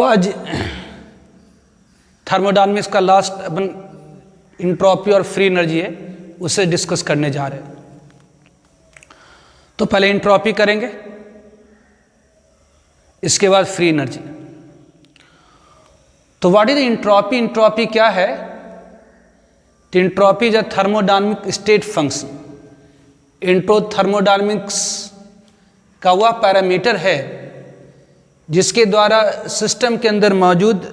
तो आज थर्मोडायनामिक्स का लास्ट अपन इंट्रोपी और फ्री एनर्जी है उसे डिस्कस करने जा रहे हैं। तो पहले इंट्रोपी करेंगे, इसके बाद फ्री एनर्जी। तो व्हाट इज इंट्रोपी? इंट्रोपी क्या है? तो entropy is a thermodynamic state function. Thermodynamics का वह पैरामीटर है जिसके द्वारा सिस्टम के अंदर मौजूद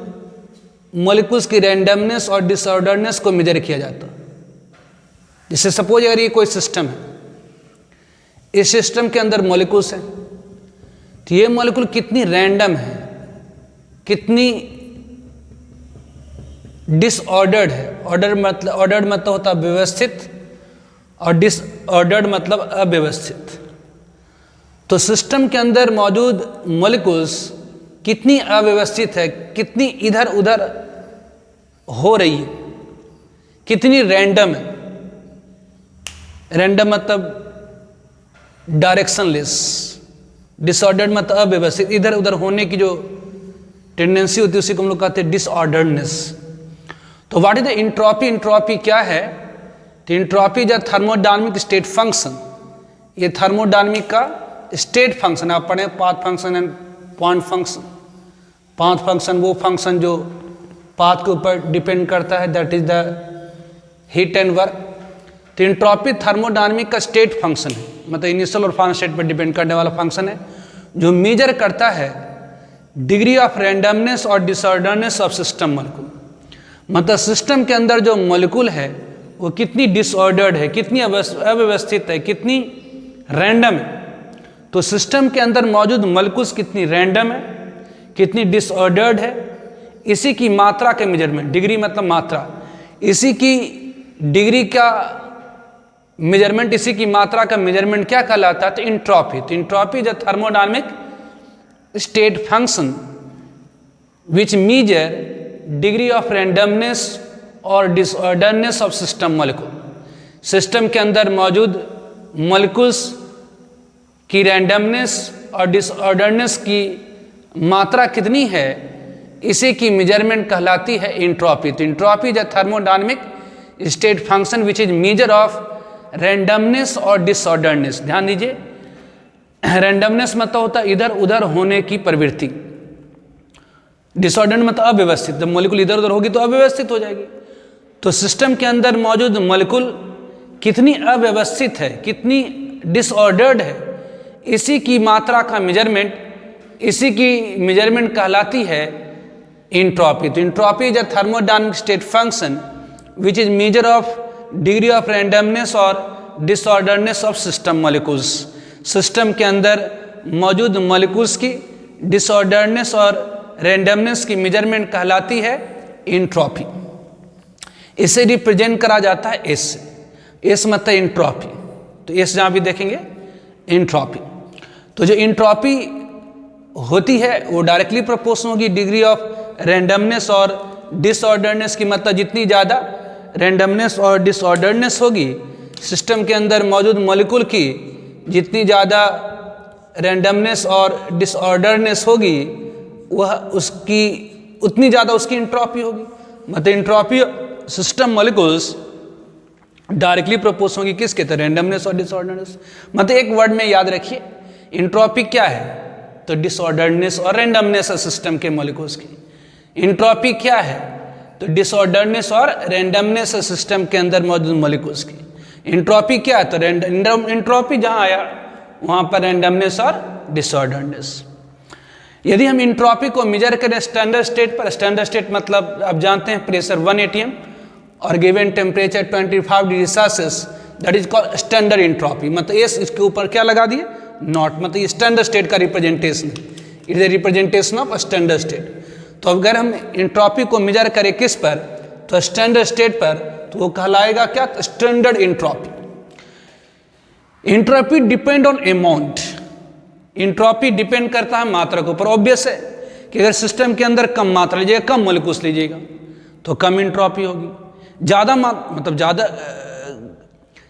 मॉलिक्यूल्स की रैंडमनेस और डिसऑर्डरनेस को मेजर किया जाता है। जैसे सपोज अगर ये कोई सिस्टम है, इस सिस्टम के अंदर मॉलिक्यूल्स हैं, तो ये मॉलिक्यूल कितनी रैंडम है, कितनी डिसऑर्डर्ड है। ऑर्डर्ड मतलब होता है व्यवस्थित और डिसऑर्डर्ड मतलब अव्यवस्थित। तो सिस्टम के अंदर मौजूद मॉलिक्यूल्स कितनी अव्यवस्थित है, कितनी इधर उधर हो रही है, कितनी रैंडम है। रैंडम मतलब डायरेक्शनलेस, डिसऑर्डर्ड मतलब अव्यवस्थित, इधर उधर होने की जो टेंडेंसी होती है उसी को हम लोग कहते हैं डिसऑर्डर्डनेस। तो what is the entropy? Entropy क्या है? तो entropy is a thermodynamic state function. ये थर्मोडायनामिक का स्टेट फंक्शन आप पढ़ें, path function and point function. Path function वो फंक्शन जो पाथ के ऊपर डिपेंड करता है, that is the heat and work. तो इंट्रोपी थर्मोडायनामिक का स्टेट फंक्शन है, मतलब इनिशियल और फाइनल स्टेट पर डिपेंड करने वाला फंक्शन है जो मेजर करता है डिग्री ऑफ रैंडमनेस और डिसऑर्डरनेस ऑफ सिस्टम मॉलिक्यूल। मतलब सिस्टम के अंदर जो मॉलिक्यूल है वो कितनी डिसऑर्डर्ड है, कितनी अव्यवस्थित है, कितनी रैंडम है। तो सिस्टम के अंदर मौजूद मॉलिक्यूल्स कितनी रैंडम है, कितनी डिसऑर्डर्ड है, इसी की मात्रा के मेजरमेंट, डिग्री मतलब मात्रा, इसी की डिग्री का मेजरमेंट, इसी की मात्रा का मेजरमेंट क्या कहलाता है? तो इंट्रोपी। तो entropy is a thermodynamic state function which measure degree of randomness और disorderness of system molecule. System के अंदर मौजूद मॉलिक्यूल्स की रैंडमनेस और डिसऑर्डरनेस की मात्रा कितनी है, इसी की मेजरमेंट कहलाती है इंट्रोपी। तो entropy is a thermodynamic state function which is measure of randomness और डिसऑर्डरनेस। ध्यान दीजिए, रैंडमनेस मतलब होता है इधर उधर होने की प्रवृत्ति, डिसऑर्डर मतलब अव्यवस्थित। जब मॉलिक्यूल इधर उधर होगी तो अव्यवस्थित हो जाएगी। तो सिस्टम के अंदर मौजूद मॉलिक्यूल कितनी अव्यवस्थित है, कितनी डिसऑर्डर्ड है, इसी की मात्रा का मेजरमेंट, इसी की मेजरमेंट कहलाती है इंट्रोपी। तो entropy is a thermodynamic state function which is measure of degree of randomness और disorderness of system molecules. System के अंदर मौजूद मॉलिक्यूल्स की डिसऑर्डरनेस और रैंडमनेस की मेजरमेंट कहलाती है इंट्रोपी। इसे रिप्रेजेंट करा जाता है एस से। एस मतलब इंट्रोपी। तो एस जहाँ भी देखेंगे इंट्रोपी। तो जो इंट्रोपी होती है वो डायरेक्टली प्रोपोर्शनल होगी डिग्री ऑफ रैंडमनेस और डिसऑर्डरनेस की। मतलब जितनी ज़्यादा रैंडमनेस और डिसऑर्डरनेस होगी सिस्टम के अंदर मौजूद मॉलिक्यूल की, जितनी ज़्यादा रैंडमनेस और डिसऑर्डरनेस होगी वह उसकी उतनी ज़्यादा उसकी इंट्रोपी होगी। मतलब entropy system molecules directly proportional होगी किसके? तो रैंडमनेस और डिसऑर्डरनेस। मतलब एक वर्ड में याद रखिए, इंट्रोपी क्या है? तो डिसऑर्डरनेस और रैंडमनेस है सिस्टम के मॉलिक्यूल्स की। इंट्रोपी क्या है? तो डिसऑर्डरनेस और रैंडमनेस है सिस्टम के अंदर मौजूद मॉलिक्यूल्स की। इंट्रोपी क्या है? तो इंट्रोपी जहाँ आया वहाँ पर रैंडमनेस और डिसऑर्डरनेस। यदि हम इंट्रोपी को मेजर करें स्टैंडर्ड स्टेट पर, स्टैंडर्ड स्टेट मतलब आप जानते हैं प्रेशर 1 atm और given temperature 25 degree Celsius, that is called standard entropy. मतलब एस इसके ऊपर क्या लगा दिए? नॉट। मतलब ये स्टैंडर्ड स्टेट का रिप्रेजेंटेशन है, it is the representation of standard state. तो अगर हम इंट्रोपी को मेजर करें किस पर? तो स्टैंडर्ड स्टेट पर, तो वो कहलाएगा क्या? Standard entropy. Entropy depend on amount. Entropy depend करता है मात्रा के ऊपर। ऑब्वियस है कि अगर सिस्टम के अंदर कम मात्रा लीजिएगा, कम मॉलिक्यूल्स लीजिएगा तो कम इंट्रोपी होगी। ज़्यादा मतलब ज़्यादा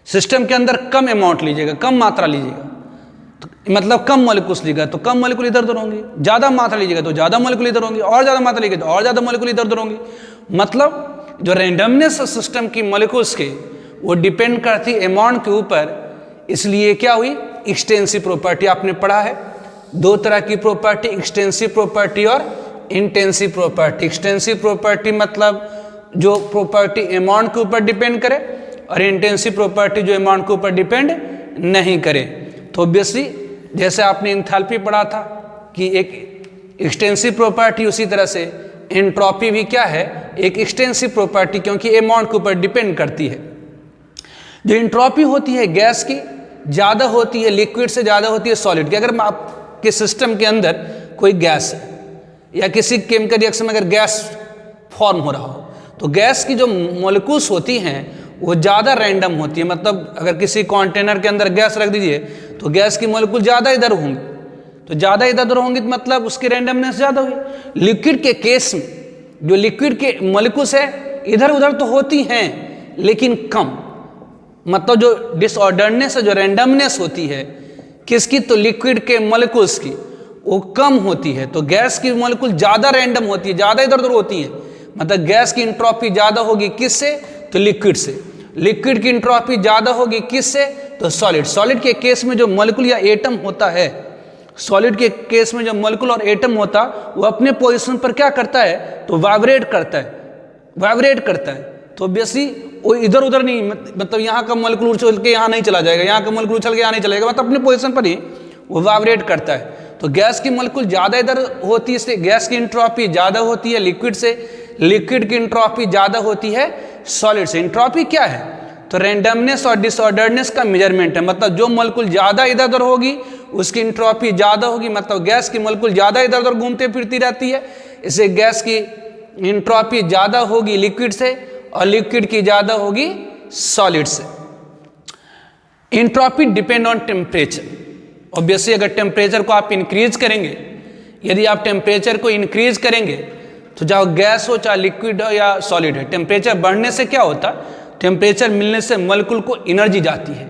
सिस्टम के अंदर कम अमाउंट लीजिएगा, कम मात्रा लीजिएगा तो मतलब कम मॉलिक्यूल्स लीजिएगा तो कम मॉलिक्यूल इधर उधर होंगे, ज़्यादा मात्रा लीजिएगा तो ज़्यादा मॉलिक्यूल इधर होंगे, और ज़्यादा मात्रा लीजिएगा तो और ज़्यादा मॉलिक्यूल इधर उधर होंगे। मतलब जो रैंडमनेस सिस्टम की मॉलिक्यूल्स के वो डिपेंड करती है अमाउंट के ऊपर। इसलिए क्या हुई, एक्सटेंसिव प्रॉपर्टी आपने पढ़ा है, दो तरह की प्रॉपर्टी, एक्सटेंसिव प्रॉपर्टी और इंटेंसिव प्रॉपर्टी। एक्सटेंसिव प्रॉपर्टी मतलब जो प्रॉपर्टी अमाउंट के ऊपर डिपेंड करे, और इंटेंसिव प्रॉपर्टी जो अमाउंट के ऊपर डिपेंड नहीं करे। तो ऑब्वियसली जैसे आपने एंथैल्पी पढ़ा था कि एक एक्सटेंसिव प्रॉपर्टी, उसी तरह से एंट्रोपी भी क्या है, एक एक्सटेंसिव प्रॉपर्टी, क्योंकि अमाउंट के ऊपर डिपेंड करती है। जो एंट्रोपी होती है गैस की ज़्यादा होती है लिक्विड से, ज़्यादा होती है सॉलिड की। अगर आपके सिस्टम के अंदर कोई गैस है या किसी केमिकल रिएक्शन में अगर गैस फॉर्म हो रहा हो, तो गैस की जो मॉलिक्यूल्स होती हैं वो ज़्यादा रैंडम होती है। मतलब अगर किसी कंटेनर के अंदर गैस रख दीजिए तो गैस की मॉलिक्यूल ज़्यादा इधर होंगी, तो ज़्यादा इधर उधर होंगी तो मतलब उसकी रैंडमनेस ज़्यादा होगी। लिक्विड के केस में जो लिक्विड के मॉलिक्यूल्स है इधर उधर तो होती हैं लेकिन कम, मतलब जो डिसऑर्डरनेस है, जो रैंडमनेस होती है किसकी, तो लिक्विड के मॉलिक्यूल्स की, वो कम होती है। तो गैस की मॉलिक्यूल ज़्यादा रैंडम होती है, ज़्यादा इधर उधर होती है। मतलब गैस की एंट्रोपी ज़्यादा होगी किससे, तो लिक्विड से। लिक्विड की एंट्रोपी ज़्यादा होगी किससे, तो सॉलिड। सॉलिड के केस में जो मॉलिक्यूल या एटम होता है, सॉलिड के केस में जो मॉलिक्यूल और एटम होता वो अपने पोजीशन पर क्या करता है, तो वाइब्रेट करता है, वाइब्रेट करता है। तो ऑब्वियसली वो इधर उधर नहीं, मतलब यहाँ का मॉलिक्यूल उछल के यहाँ नहीं चला जाएगा, यहाँ का मॉलिक्यूल उछल के यहाँ नहीं चला जाएगा, मतलब अपने पोजीशन पर ही वो वाइब्रेट करता है। तो गैस की मॉलिक्यूल ज़्यादा इधर होती है, इसलिए गैस की एंट्रोपी ज़्यादा होती है लिक्विड से, लिक्विड की एंट्रोपी ज़्यादा होती है सॉलिड से। एंट्रोपी क्या है, तो रैंडमनेस और डिसऑर्डरनेस का मेजरमेंट है। मतलब जो मॉलिक्यूल ज़्यादा इधर उधर होगी उसकी एंट्रोपी ज़्यादा होगी, मतलब गैस की मॉलिक्यूल ज़्यादा इधर उधर घूमते फिरती रहती है, इससे गैस की एंट्रोपी ज़्यादा होगी लिक्विड से और लिक्विड की ज़्यादा होगी सॉलिड से। Entropy depend on temperature. Obviously अगर टेम्परेचर को आप इंक्रीज करेंगे, यदि आप टेम्परेचर को इंक्रीज करेंगे तो चाहे गैस हो चाहे लिक्विड हो या सॉलिड है, टेम्परेचर बढ़ने से क्या होता, टेम्परेचर मिलने से मॉलिक्यूल को एनर्जी जाती है।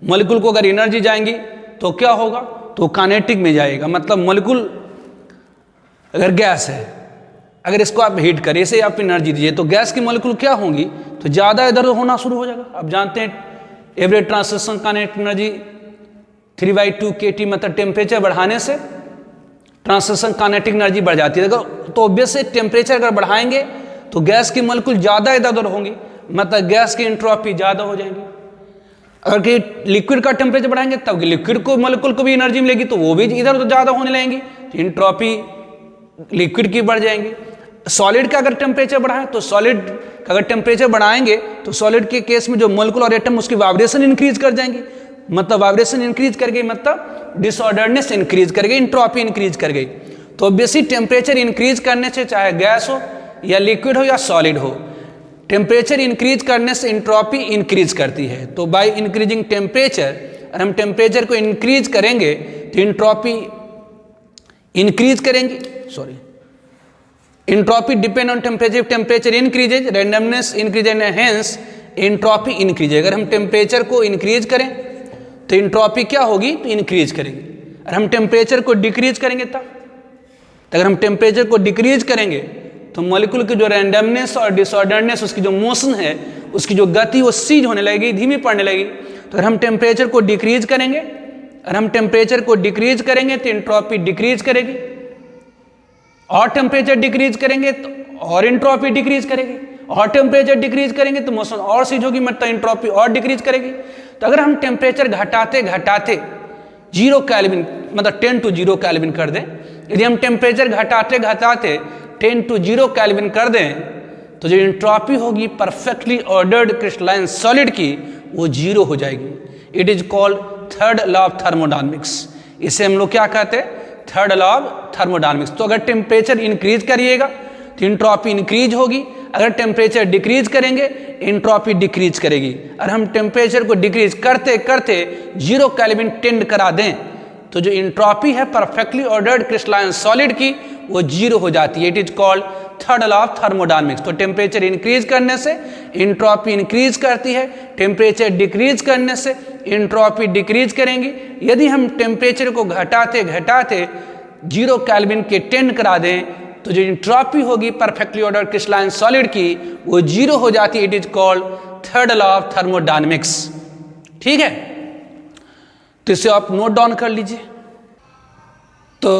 मॉलिक्यूल को अगर एनर्जी जाएंगी तो क्या होगा, तो काइनेटिक में जाएगा। मतलब मॉलिक्यूल अगर गैस है, अगर इसको आप हीट करें, इसे आप एनर्जी दीजिए, तो गैस की मॉलिक्यूल क्या होंगी, तो ज़्यादा इधर होना शुरू हो जाएगा। आप जानते हैं average translation kinetic energy 3/2 kT, मतलब टेम्परेचर बढ़ाने से ट्रांसलेशन काइनेटिक एनर्जी बढ़ जाती है। तो ऑब्वियसली टेम्परेचर अगर बढ़ाएंगे तो गैस की मॉलिक्यूल ज़्यादा इधर उधर होंगी, मतलब गैस की एंट्रोपी ज़्यादा हो जाएंगी। अगर कि लिक्विड का टेम्परेचर बढ़ाएंगे तब लिक्विड को मॉलिक्यूल को भी एनर्जी मिलेगी, तो वो भी इधर उधर ज़्यादा होने लगेंगी, तो एंट्रोपी लिक्विड की बढ़ जाएंगी। सॉलिड का अगर टेम्परेचर बढ़ाएं तो सॉलिड का अगर टेम्परेचर बढ़ाएंगे तो सॉलिड के केस में जो मॉलिक्यूल और एटम उसकी वाइब्रेशन इंक्रीज कर जाएंगी, मतलब वाइब्रेशन इंक्रीज कर गई मतलब डिसऑर्डरनेस इंक्रीज कर गई, एंट्रोपी इंक्रीज कर गई। तो ऑब्वियसली टेम्परेचर इंक्रीज करने से चाहे गैस हो या लिक्विड हो या सॉलिड हो, टेम्परेचर इंक्रीज करने से एंट्रोपी इंक्रीज करती है। तो बाय इंक्रीजिंग टेम्परेचर, अगर हम टेम्परेचर को इंक्रीज करेंगे तो एंट्रोपी इंक्रीज करेंगे, entropy depend on temperature, temperature increases randomness increase and hence entropy increase. अगर हम टेम्परेचर को इंक्रीज करें तो एंट्रोपी क्या होगी, तो इंक्रीज करेंगे। अगर हम टेम्परेचर को डिक्रीज करेंगे तब, अगर हम टेम्परेचर को डिक्रीज करेंगे तो मॉलिक्यूल की जो रैंडमनेस और डिसऑर्डरनेस, उसकी जो मोशन है, उसकी जो गति वो सीज होने लगेगी, धीमी पड़ने लगेगी। तो अगर हम टेम्परेचर को डिक्रीज करेंगे, अगर हम टेम्परेचर को डिक्रीज करेंगे तो एंट्रोपी डिक्रीज करेगी, और टेम्परेचर डिक्रीज करेंगे तो और एंट्रोपी डिक्रीज करेगी, और टेम्परेचर डिक्रीज करेंगे तो मोशन और सीज होगी, मतलब एंट्रोपी और डिक्रीज करेगी। तो अगर हम टेम्परेचर घटाते घटाते 0 केल्विन, मतलब 10 to 0 केल्विन कर दें, यदि हम टेम्परेचर घटाते घटाते 10 to 0 केल्विन कर दें तो जो एंट्रोपी होगी परफेक्टली ऑर्डर्ड क्रिस्टलाइन सॉलिड की, वो 0 हो जाएगी। It is called third law of thermodynamics. इसे हम लोग क्या कहते हैं, थर्ड लॉ ऑफ थर्मोडायनामिक्स। तो अगर टेम्परेचर इंक्रीज करिएगा तो एंट्रोपी इंक्रीज होगी, अगर टेम्परेचर डिक्रीज करेंगे एंट्रोपी डिक्रीज करेगी। और हम टेम्परेचर को डिक्रीज करते करते 0 केल्विन टेंड करा दें तो जो इंट्रॉपी है परफेक्टली ऑर्डर्ड क्रिस्टलाइन सॉलिड की वो जीरो हो जाती है। It is called third law of thermodynamics. तो टेम्परेचर इंक्रीज करने से इंट्रॉपी इंक्रीज करती है, टेम्परेचर डिक्रीज करने से इंट्रॉपी डिक्रीज करेंगी। यदि हम टेम्परेचर को घटाते घटाते 0 केल्विन के टेंड करा दें तो जो इंट्रॉपी होगी परफेक्टली ऑर्डर्ड क्रिस्टलाइन सॉलिड की वो जीरो हो जाती है। It is called third law of thermodynamics. ठीक है, तो इसे आप नोट डाउन कर लीजिए। तो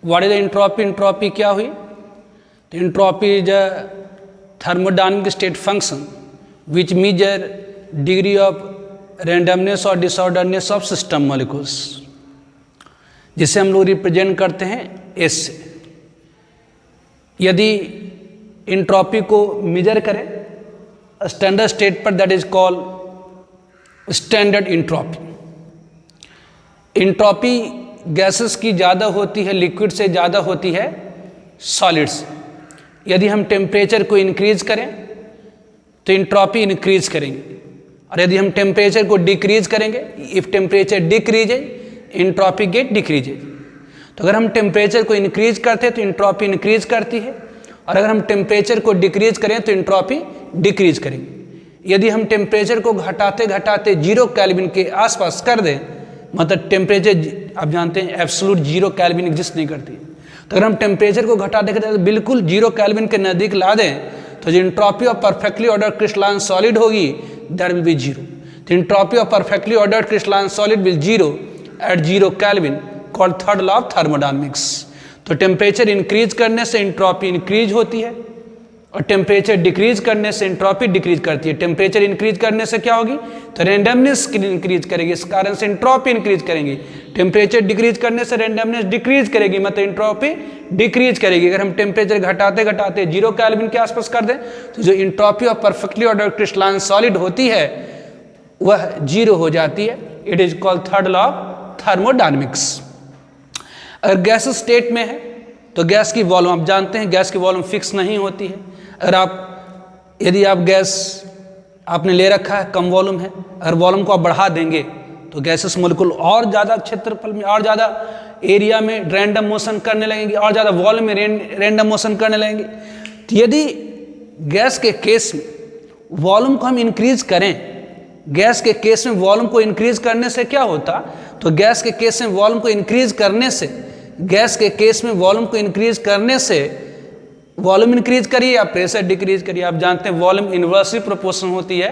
what is the entropy? Entropy क्या हुई? तो entropy is a thermodynamic state function which measure degree of randomness और डिसऑर्डरनेस ऑफ सिस्टम मॉलिक्यूल्स, जिसे हम लोग रिप्रेजेंट करते हैं एस से। यदि इंट्रॉपी को मेजर करें स्टैंडर्ड स्टेट पर, that is called standard entropy. Entropy gases की ज़्यादा होती है लिक्विड से, ज़्यादा होती है सॉलिड से। यदि हम टेम्परेचर को इंक्रीज करें तो इंट्रॉपी इंक्रीज करेंगे, और यदि हम टेम्परेचर को डिक्रीज करेंगे, if temperature decreases entropy get decreases. तो अगर हम टेम्परेचर को इंक्रीज करते हैं तो इंट्रॉपी इंक्रीज करती है, और अगर हम टेम्परेचर को डिक्रीज करें तो इंट्रॉपी डिक्रीज करेंगे। यदि हम टेम्परेचर को घटाते घटाते 0 केल्विन के आसपास कर दें, मतलब टेम्परेचर आप जानते हैं एब्सोल्यूट 0 केल्विन एग्जिस्ट नहीं करती, तो अगर हम टेम्परेचर को घटाते घटाते बिल्कुल 0 केल्विन के नज़दीक ला दें तो जो entropy of perfectly ordered crystalline solid होगी दैट विल बी 0। तो entropy of perfectly ordered crystalline solid will 0 at 0 kelvin, called third law of thermodynamics. तो टेम्परेचर इंक्रीज करने से इंट्रॉपी इंक्रीज होती है, और टेम्परेचर डिक्रीज करने से इंट्रॉपी डिक्रीज करती है। टेम्परेचर इंक्रीज करने से क्या होगी? तो रैंडमनेस इंक्रीज करेगी, इस कारण से इंट्रॉपी इंक्रीज करेंगी। टेम्परेचर डिक्रीज करने से रैंडमनेस डिक्रीज करेगी, मतलब इंट्रॉपी डिक्रीज करेगी। अगर हम टेम्परेचर घटाते घटाते 0 केल्विन के आसपास कर दें तो जो entropy of perfectly ordered crystalline solid होती है वह 0 हो जाती है। It is called third law of thermodynamics. अगर गैस स्टेट में है तो गैस की वॉल्यूम, आप जानते हैं गैस की वॉल्यूम फिक्स नहीं होती है। अगर यदि आप गैस आपने ले रखा है, कम वॉल्यूम है, अगर वॉल्यूम को आप बढ़ा देंगे तो गैसेस मोलिकुल और ज़्यादा क्षेत्रफल में और ज़्यादा एरिया में रैंडम मोशन करने लगेंगे, और ज़्यादा वॉल्यूम में रैंडम मोशन करने लगेंगे। तो यदि गैस के केस में वॉल्यूम को हम इंक्रीज करें, गैस के केस में वॉल्यूम को इंक्रीज करने से क्या होता? तो गैस के केस में वॉल्यूम को इंक्रीज करने से, गैस के केस में वॉल्यूम को इंक्रीज करने से, वॉल्यूम इंक्रीज करिए या प्रेशर डिक्रीज करिए, आप जानते हैं वॉल्यूम इन्वर्सली प्रोपोर्शनल होती है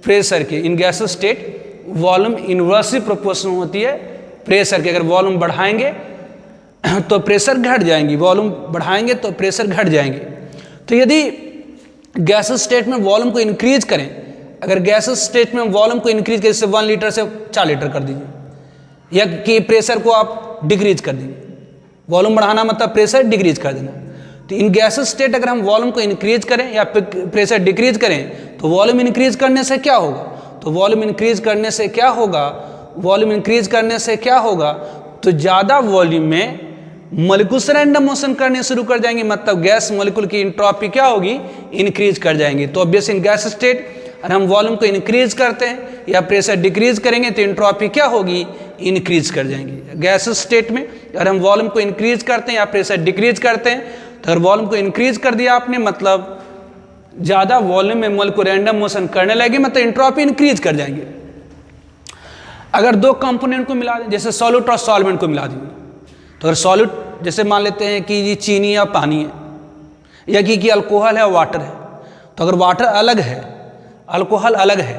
प्रेशर की। इन gas state volume inversely proportional होती है प्रेशर की। अगर वॉल्यूम बढ़ाएंगे तो प्रेशर घट जाएंगी, वॉल्यूम बढ़ाएंगे तो प्रेशर घट जाएंगे। तो यदि गैस स्टेट में वॉल्यूम को इंक्रीज करें, अगर गैस स्टेट में वॉल्यूम को इंक्रीज करें, जैसे 1 लीटर से 4 लीटर कर दीजिए, या कि प्रेशर को आप डिक्रीज कर देंगे, वॉल्यूम बढ़ाना मतलब प्रेशर डिक्रीज कर देना। तो इन गैस स्टेट अगर हम वॉल्यूम को इंक्रीज करें या प्रेशर डिक्रीज करें तो वॉल्यूम इंक्रीज करने से क्या होगा? तो वॉल्यूम इंक्रीज करने से क्या होगा? वॉल्यूम इंक्रीज करने से क्या होगा? तो ज़्यादा वॉल्यूम में मॉलिक्यूल्स रैंडम मोशन करने शुरू कर जाएंगे, मतलब गैस मॉलिक्यूल की इंट्रॉपी क्या होगी? इंक्रीज कर जाएंगी। तो ऑब्वियस इन गैस स्टेट अगर हम वॉल्यूम को इंक्रीज करते हैं या प्रेशर डिक्रीज करेंगे तो इंट्रॉपी क्या होगी? इंक्रीज कर जाएंगी। गैस स्टेट में अगर हम वॉल्यूम को इंक्रीज करते हैं या प्रेशर डिक्रीज करते हैं, तो अगर वॉल्यूम को इंक्रीज कर दिया आपने, मतलब ज़्यादा वॉल्यूम में मॉलिक्यूल रैंडम मोशन करने लगे, मतलब इंट्रॉपी इंक्रीज कर जाएंगे। अगर 2 कंपोनेंट को मिला दें, जैसे सॉल्यूट और सॉल्वेंट को मिला देंगे, तो अगर सॉल्यूट जैसे मान लेते हैं कि ये चीनी या पानी है, या कि अल्कोहल है और वाटर है, तो अगर वाटर अलग है, अल्कोहल अलग है,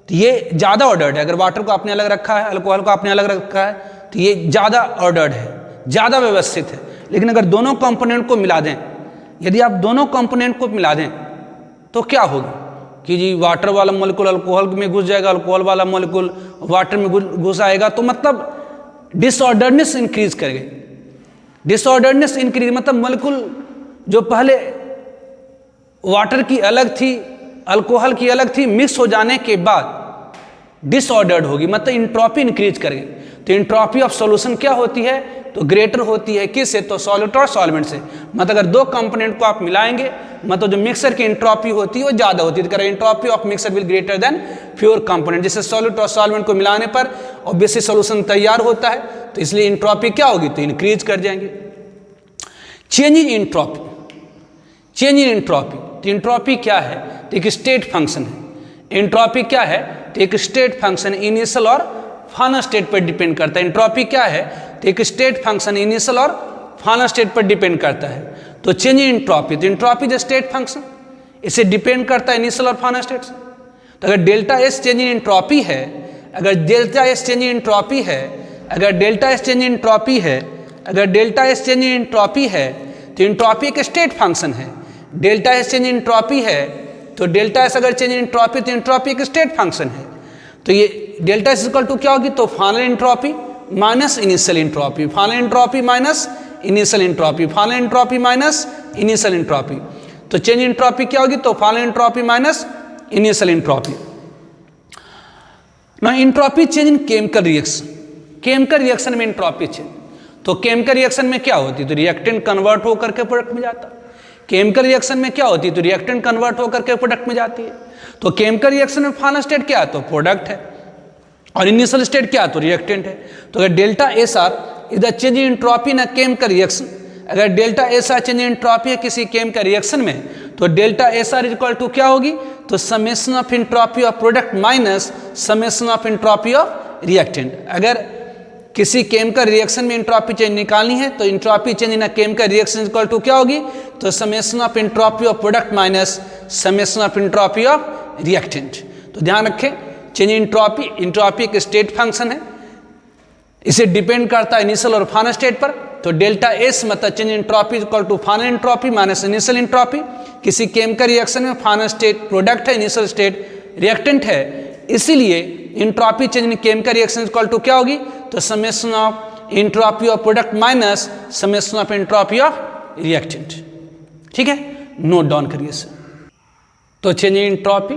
तो ये ज़्यादा ऑर्डर्ड है। अगर वाटर को आपने अलग रखा है, अल्कोहल को आपने अलग रखा है, तो ये ज़्यादा ऑर्डर्ड है, ज़्यादा व्यवस्थित है। लेकिन अगर दोनों कंपोनेंट को मिला दें, यदि आप दोनों कंपोनेंट को मिला दें तो क्या होगा कि जी वाटर वाला मॉलिक्यूल अल्कोहल में घुस जाएगा, अल्कोहल वाला मॉलिक्यूल वाटर में घुस आएगा, तो मतलब डिसऑर्डरनेस इंक्रीज करेगा। डिसऑर्डरनेस इंक्रीज मतलब मॉलिक्यूल जो पहले वाटर की अलग थी, अल्कोहल की अलग थी, मिक्स हो जाने के बाद डिसऑर्डर्ड होगी, मतलब इंट्रॉपी इंक्रीज करेगी। तो इंट्रॉपी ऑफ सॉल्यूशन क्या होती है? तो ग्रेटर होती है किससे? तो सॉल्यूट और सॉल्वेंट से। मतलब अगर 2 कंपोनेंट को आप मिलाएंगे मतलब जो मिक्सर की एंट्रोपी होती है वो ज़्यादा होती है। तो entropy of mixer will greater than pure component. जिससे सॉल्यूट और सॉल्वेंट को मिलाने पर ऑब्वियसली सॉल्यूशन तैयार होता है, तो इसलिए एंट्रोपी क्या होगी, तो इंक्रीज कर जाएंगे। Change in entropy, change in entropy, तो एंट्रोपी क्या है, तो एक स्टेट फंक्शन है। एंट्रोपी क्या है, तो एक स्टेट फंक्शन इनिशियल और फाइनल स्टेट पर डिपेंड करता है। एंट्रोपी क्या है, तो एक स्टेट फंक्शन इनिशियल और फाइनल स्टेट पर डिपेंड करता है। तो चेंज इन एंट्रोपी, तो एंट्रोपी जो स्टेट फंक्शन इसे डिपेंड करता है इनिशियल और फाइनल स्टेट से। तो अगर delta S change in entropy है, अगर delta S change in entropy है, अगर delta S change in entropy है, अगर delta S change in entropy है, तो एंट्रोपी एक स्टेट फंक्शन है। Delta S change in entropy है, तो डेल्टा एस अगर चेंज इन एंट्रोपी, तो एंट्रोपी एक स्टेट फंक्शन है। तो ये डेल्टा एस इक्वल टू क्या होगी, तो final entropy minus initial entropy, final entropy minus initial entropy, final entropy minus initial entropy. तो चेंज एंट्रोपी क्या होगी, तो final entropy minus initial entropy. ना entropy change in chemical reaction, chemical reaction में entropy change, तो chemical reaction में क्या होती है, तो रिएक्टेंट कन्वर्ट होकर के प्रोडक्ट में जाता है। केमिकल रिएक्शन में क्या होती है, तो रिएक्टेंट कन्वर्ट होकर के प्रोडक्ट में जाती है। तो केमिकल रिएक्शन में फाइनल स्टेट क्या है, तो प्रोडक्ट है, और इनिशियल स्टेट क्या है, तो रिएक्टेंट है। तो अगर delta S R is the change in entropy in chemical reaction, अगर delta S R change in entropy है किसी केमिकल रिएक्शन में, तो delta S R equal to क्या होगी, तो summation of entropy of product minus summation of entropy of reactant. अगर किसी केमिकल रिएक्शन में एंट्रोपी चेंज निकालनी है, तो entropy change in chemical reaction equal to क्या होगी, तो summation of entropy of product minus summation of entropy of reactant. तो ध्यान रखें, चेंज इन एंट्रोपी, एंट्रोपी एक स्टेट फंक्शन है, इसे डिपेंड करता है इनिशियल और फाइनल स्टेट पर। तो डेल्टा एस मतलब change in entropy equal to final entropy minus initial entropy. किसी केमिकल रिएक्शन में फाइनल स्टेट प्रोडक्ट है, इनिशियल स्टेट रिएक्टेंट है, इसीलिए entropy change in chemical reaction equal to क्या होगी, तो summation of entropy of product minus summation of entropy of reactant. ठीक है, नोट डाउन करिए इसे। तो चेंज इन एंट्रोपी,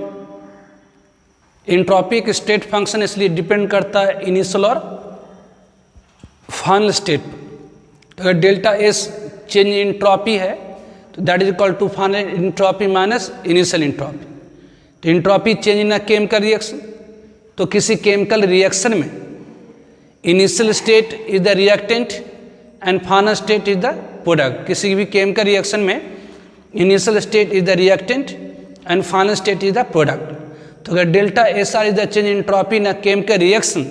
एंट्रोपी एक स्टेट फंक्शन इसलिए डिपेंड करता है इनिशियल और फाइनल स्टेट पर। तो अगर delta S change in entropy है, तो that is equal to final entropy minus initial entropy. तो entropy change in chemical reaction, तो किसी केमिकल रिएक्शन में initial state is the reactant and final state is the product. किसी भी chemical reaction में initial state is the reactant and final state is the product. तो अगर delta S R is the change in entropy in chemical reaction,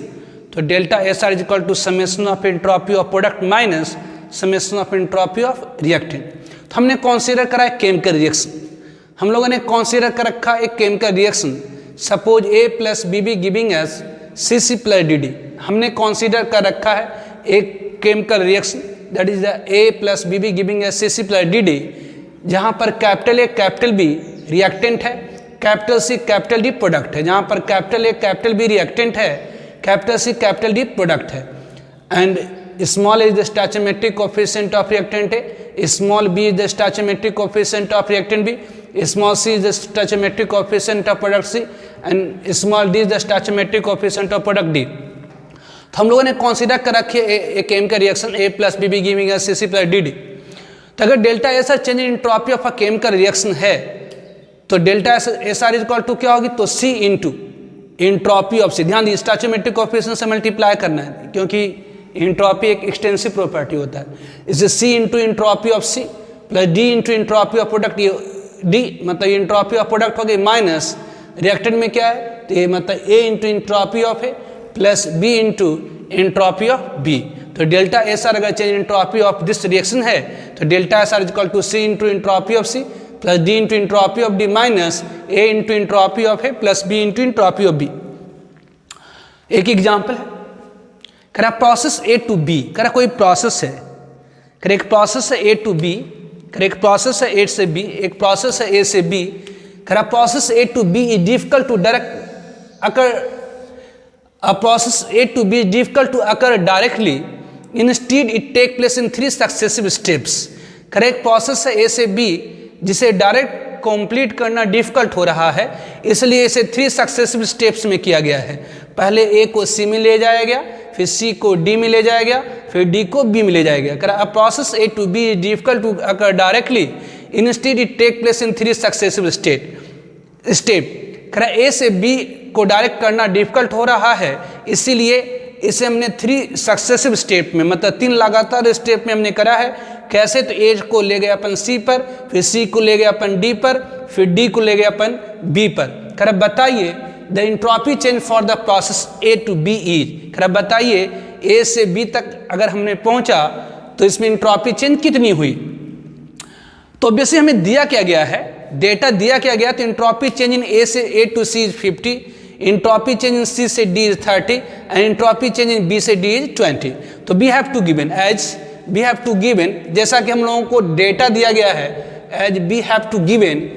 तो delta S R is equal to summation of entropy of product minus summation of entropy of reactant. तो हमने consider करा है chemical reaction, हम लोगों ने consider कर रखा एक chemical reaction, suppose A plus B B giving as C C plus D D. हमने कंसीडर कर रखा है एक chemical reaction that is the A plus B B giving as C C plus D D, जहाँ पर capital A capital B reactant है, capital C capital D product है। जहाँ पर capital A capital B reactant है, capital C capital D product है, and small is the stoichiometric coefficient of reactant A, small B is the stoichiometric coefficient of reactant B, small c is the stoichiometric coefficient of product C and small d is the stoichiometric coefficient of product D। तो हम लोगों ने consider कर रखी है एक chemical reaction A plus B B giving C C plus D D. तो अगर delta S R change in entropy of a chemical reaction है, तो delta S R is equal to क्या होगी, तो C into entropy of C। ध्यान दी स्टोइचोमेट्रिक coefficient से multiply करना है, क्योंकि एंट्रोपी एक एक्सटेंसिव प्रॉपर्टी होता है। इसे C into entropy of C plus D into entropy of product D, मतलब एंट्रोपी ऑफ प्रोडक्ट हो गई माइनस रिएक्टेंट में क्या है, तो ये मतलब A into entropy of A plus B into entropy of B. तो डेल्टा एस आर अगर change entropy of this reaction है, तो delta S R equal to C into entropy of C plus D into entropy of D minus A into entropy of A plus B into entropy of B. एक example है, करा process A to B, करा कोई process है, करा एक process है ए to B, एक प्रोसेस है ए से बी, एक प्रोसेस है ए से बी। खरा process A to B is difficult to direct occur, a process A to B is difficult to occur directly, instead it take place in 3 successive steps. खरा एक process है ए से बी जिसे direct complete करना difficult हो रहा है, इसलिए इसे 3 सक्सेसिव स्टेप्स में किया गया है। पहले ए को सी में ले जाया गया, फिर सी को डी में ले जाया गया, फिर डी को बी में ले जाया गया। A process A to B is difficult to occur directly, instead it take place in 3 successive step. A से बी को डायरेक्ट करना डिफिकल्ट हो रहा है, इसीलिए इसे हमने 3 सक्सेसिव स्टेप में, मतलब 3 लगातार स्टेप में हमने करा है। कैसे? तो ए को ले गए अपन सी पर, फिर सी को ले गए अपन डी पर, फिर डी को ले गए अपन बी पर। खैर बताइए the entropy change for the process A to B is. खैर बताइए ए से बी तक अगर हमने पहुंचा तो इसमें एंट्रोपी चेंज कितनी हुई? तो ऑब्वियसली हमें दिया क्या गया है, डेटा दिया क्या गया, तो एंट्रोपी चेंज इन ए से A to C is 50, entropy change in C से D is 30 and entropy change in B से डी इज 20। तो we have to given as we have to given, जैसा कि हम लोगों को डेटा दिया गया है, as we have to given,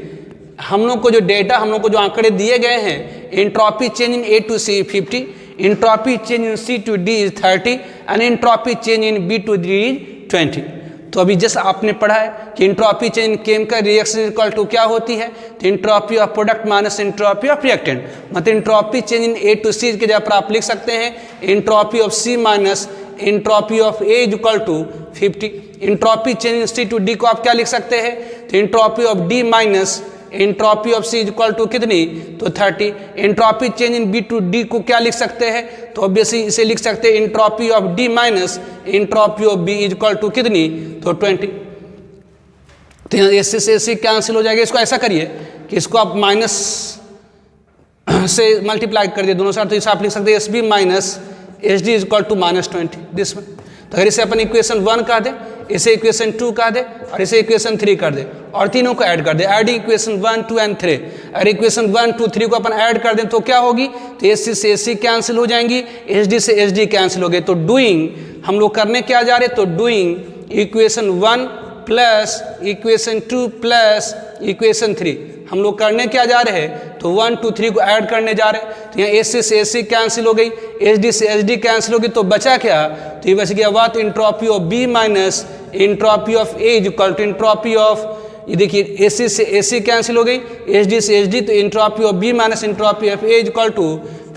हम लोग को जो डेटा, हम लोग को जो आंकड़े दिए गए हैं, entropy change in A to C 50, entropy change in C to D is 30 and entropy change in B to D is 20। तो अभी जैसे आपने पढ़ा है कि entropy change in chemical reaction equal to क्या होती है, तो entropy of product minus entropy of reactant. मतलब entropy change in A to C के जगह पर आप लिख सकते हैं entropy of C minus entropy of A is equal to 50। Entropy change in C to D को आप क्या लिख सकते हैं, तो entropy of D minus entropy of C is equal to कितनी, तो 30। Entropy change in B to D को क्या लिख सकते हैं, तो ऑब्वियसली इसे लिख सकते हैं entropy of D minus entropy of B is equal to कितनी, तो 20। तो यहाँ एस से एस कैंसिल हो जाएगा। इसको ऐसा करिए कि इसको आप माइनस से मल्टीप्लाई कर दिए दोनों साइड, तो इसे आप लिख सकते हैं S B minus H D is equal to -20 this one. तो अगर इसे अपन इक्वेशन 1 कह दे, इसे इक्वेशन 2 कह दे और इसे इक्वेशन 3 कर दे और तीनों को ऐड कर दे, एडिंग इक्वेशन 1, 2 एंड 3। अगर इक्वेशन 1, 2, 3 को अपन ऐड कर दें तो क्या होगी, तो एस सी से एस सी कैंसिल हो जाएंगी, एच डी से एच डी कैंसिल हो गए। तो डूइंग हम लोग करने क्या जा रहे, तो doing equation 1 plus equation 2 plus equation 3 हम लोग करने क्या जा रहे हैं, तो 1, 2, 3 को ऐड करने जा रहे हैं। तो यहाँ एस सी से एस सी कैंसिल हो गई, एच डी से एच डी कैंसिल हो गई, तो बचा क्या, तो ये बच गया बात entropy of B minus entropy of A is equal to entropy of, ये देखिए एस सी से एस सी कैंसिल हो गई, एच डी से एच डी, तो entropy of B minus entropy of A is equal to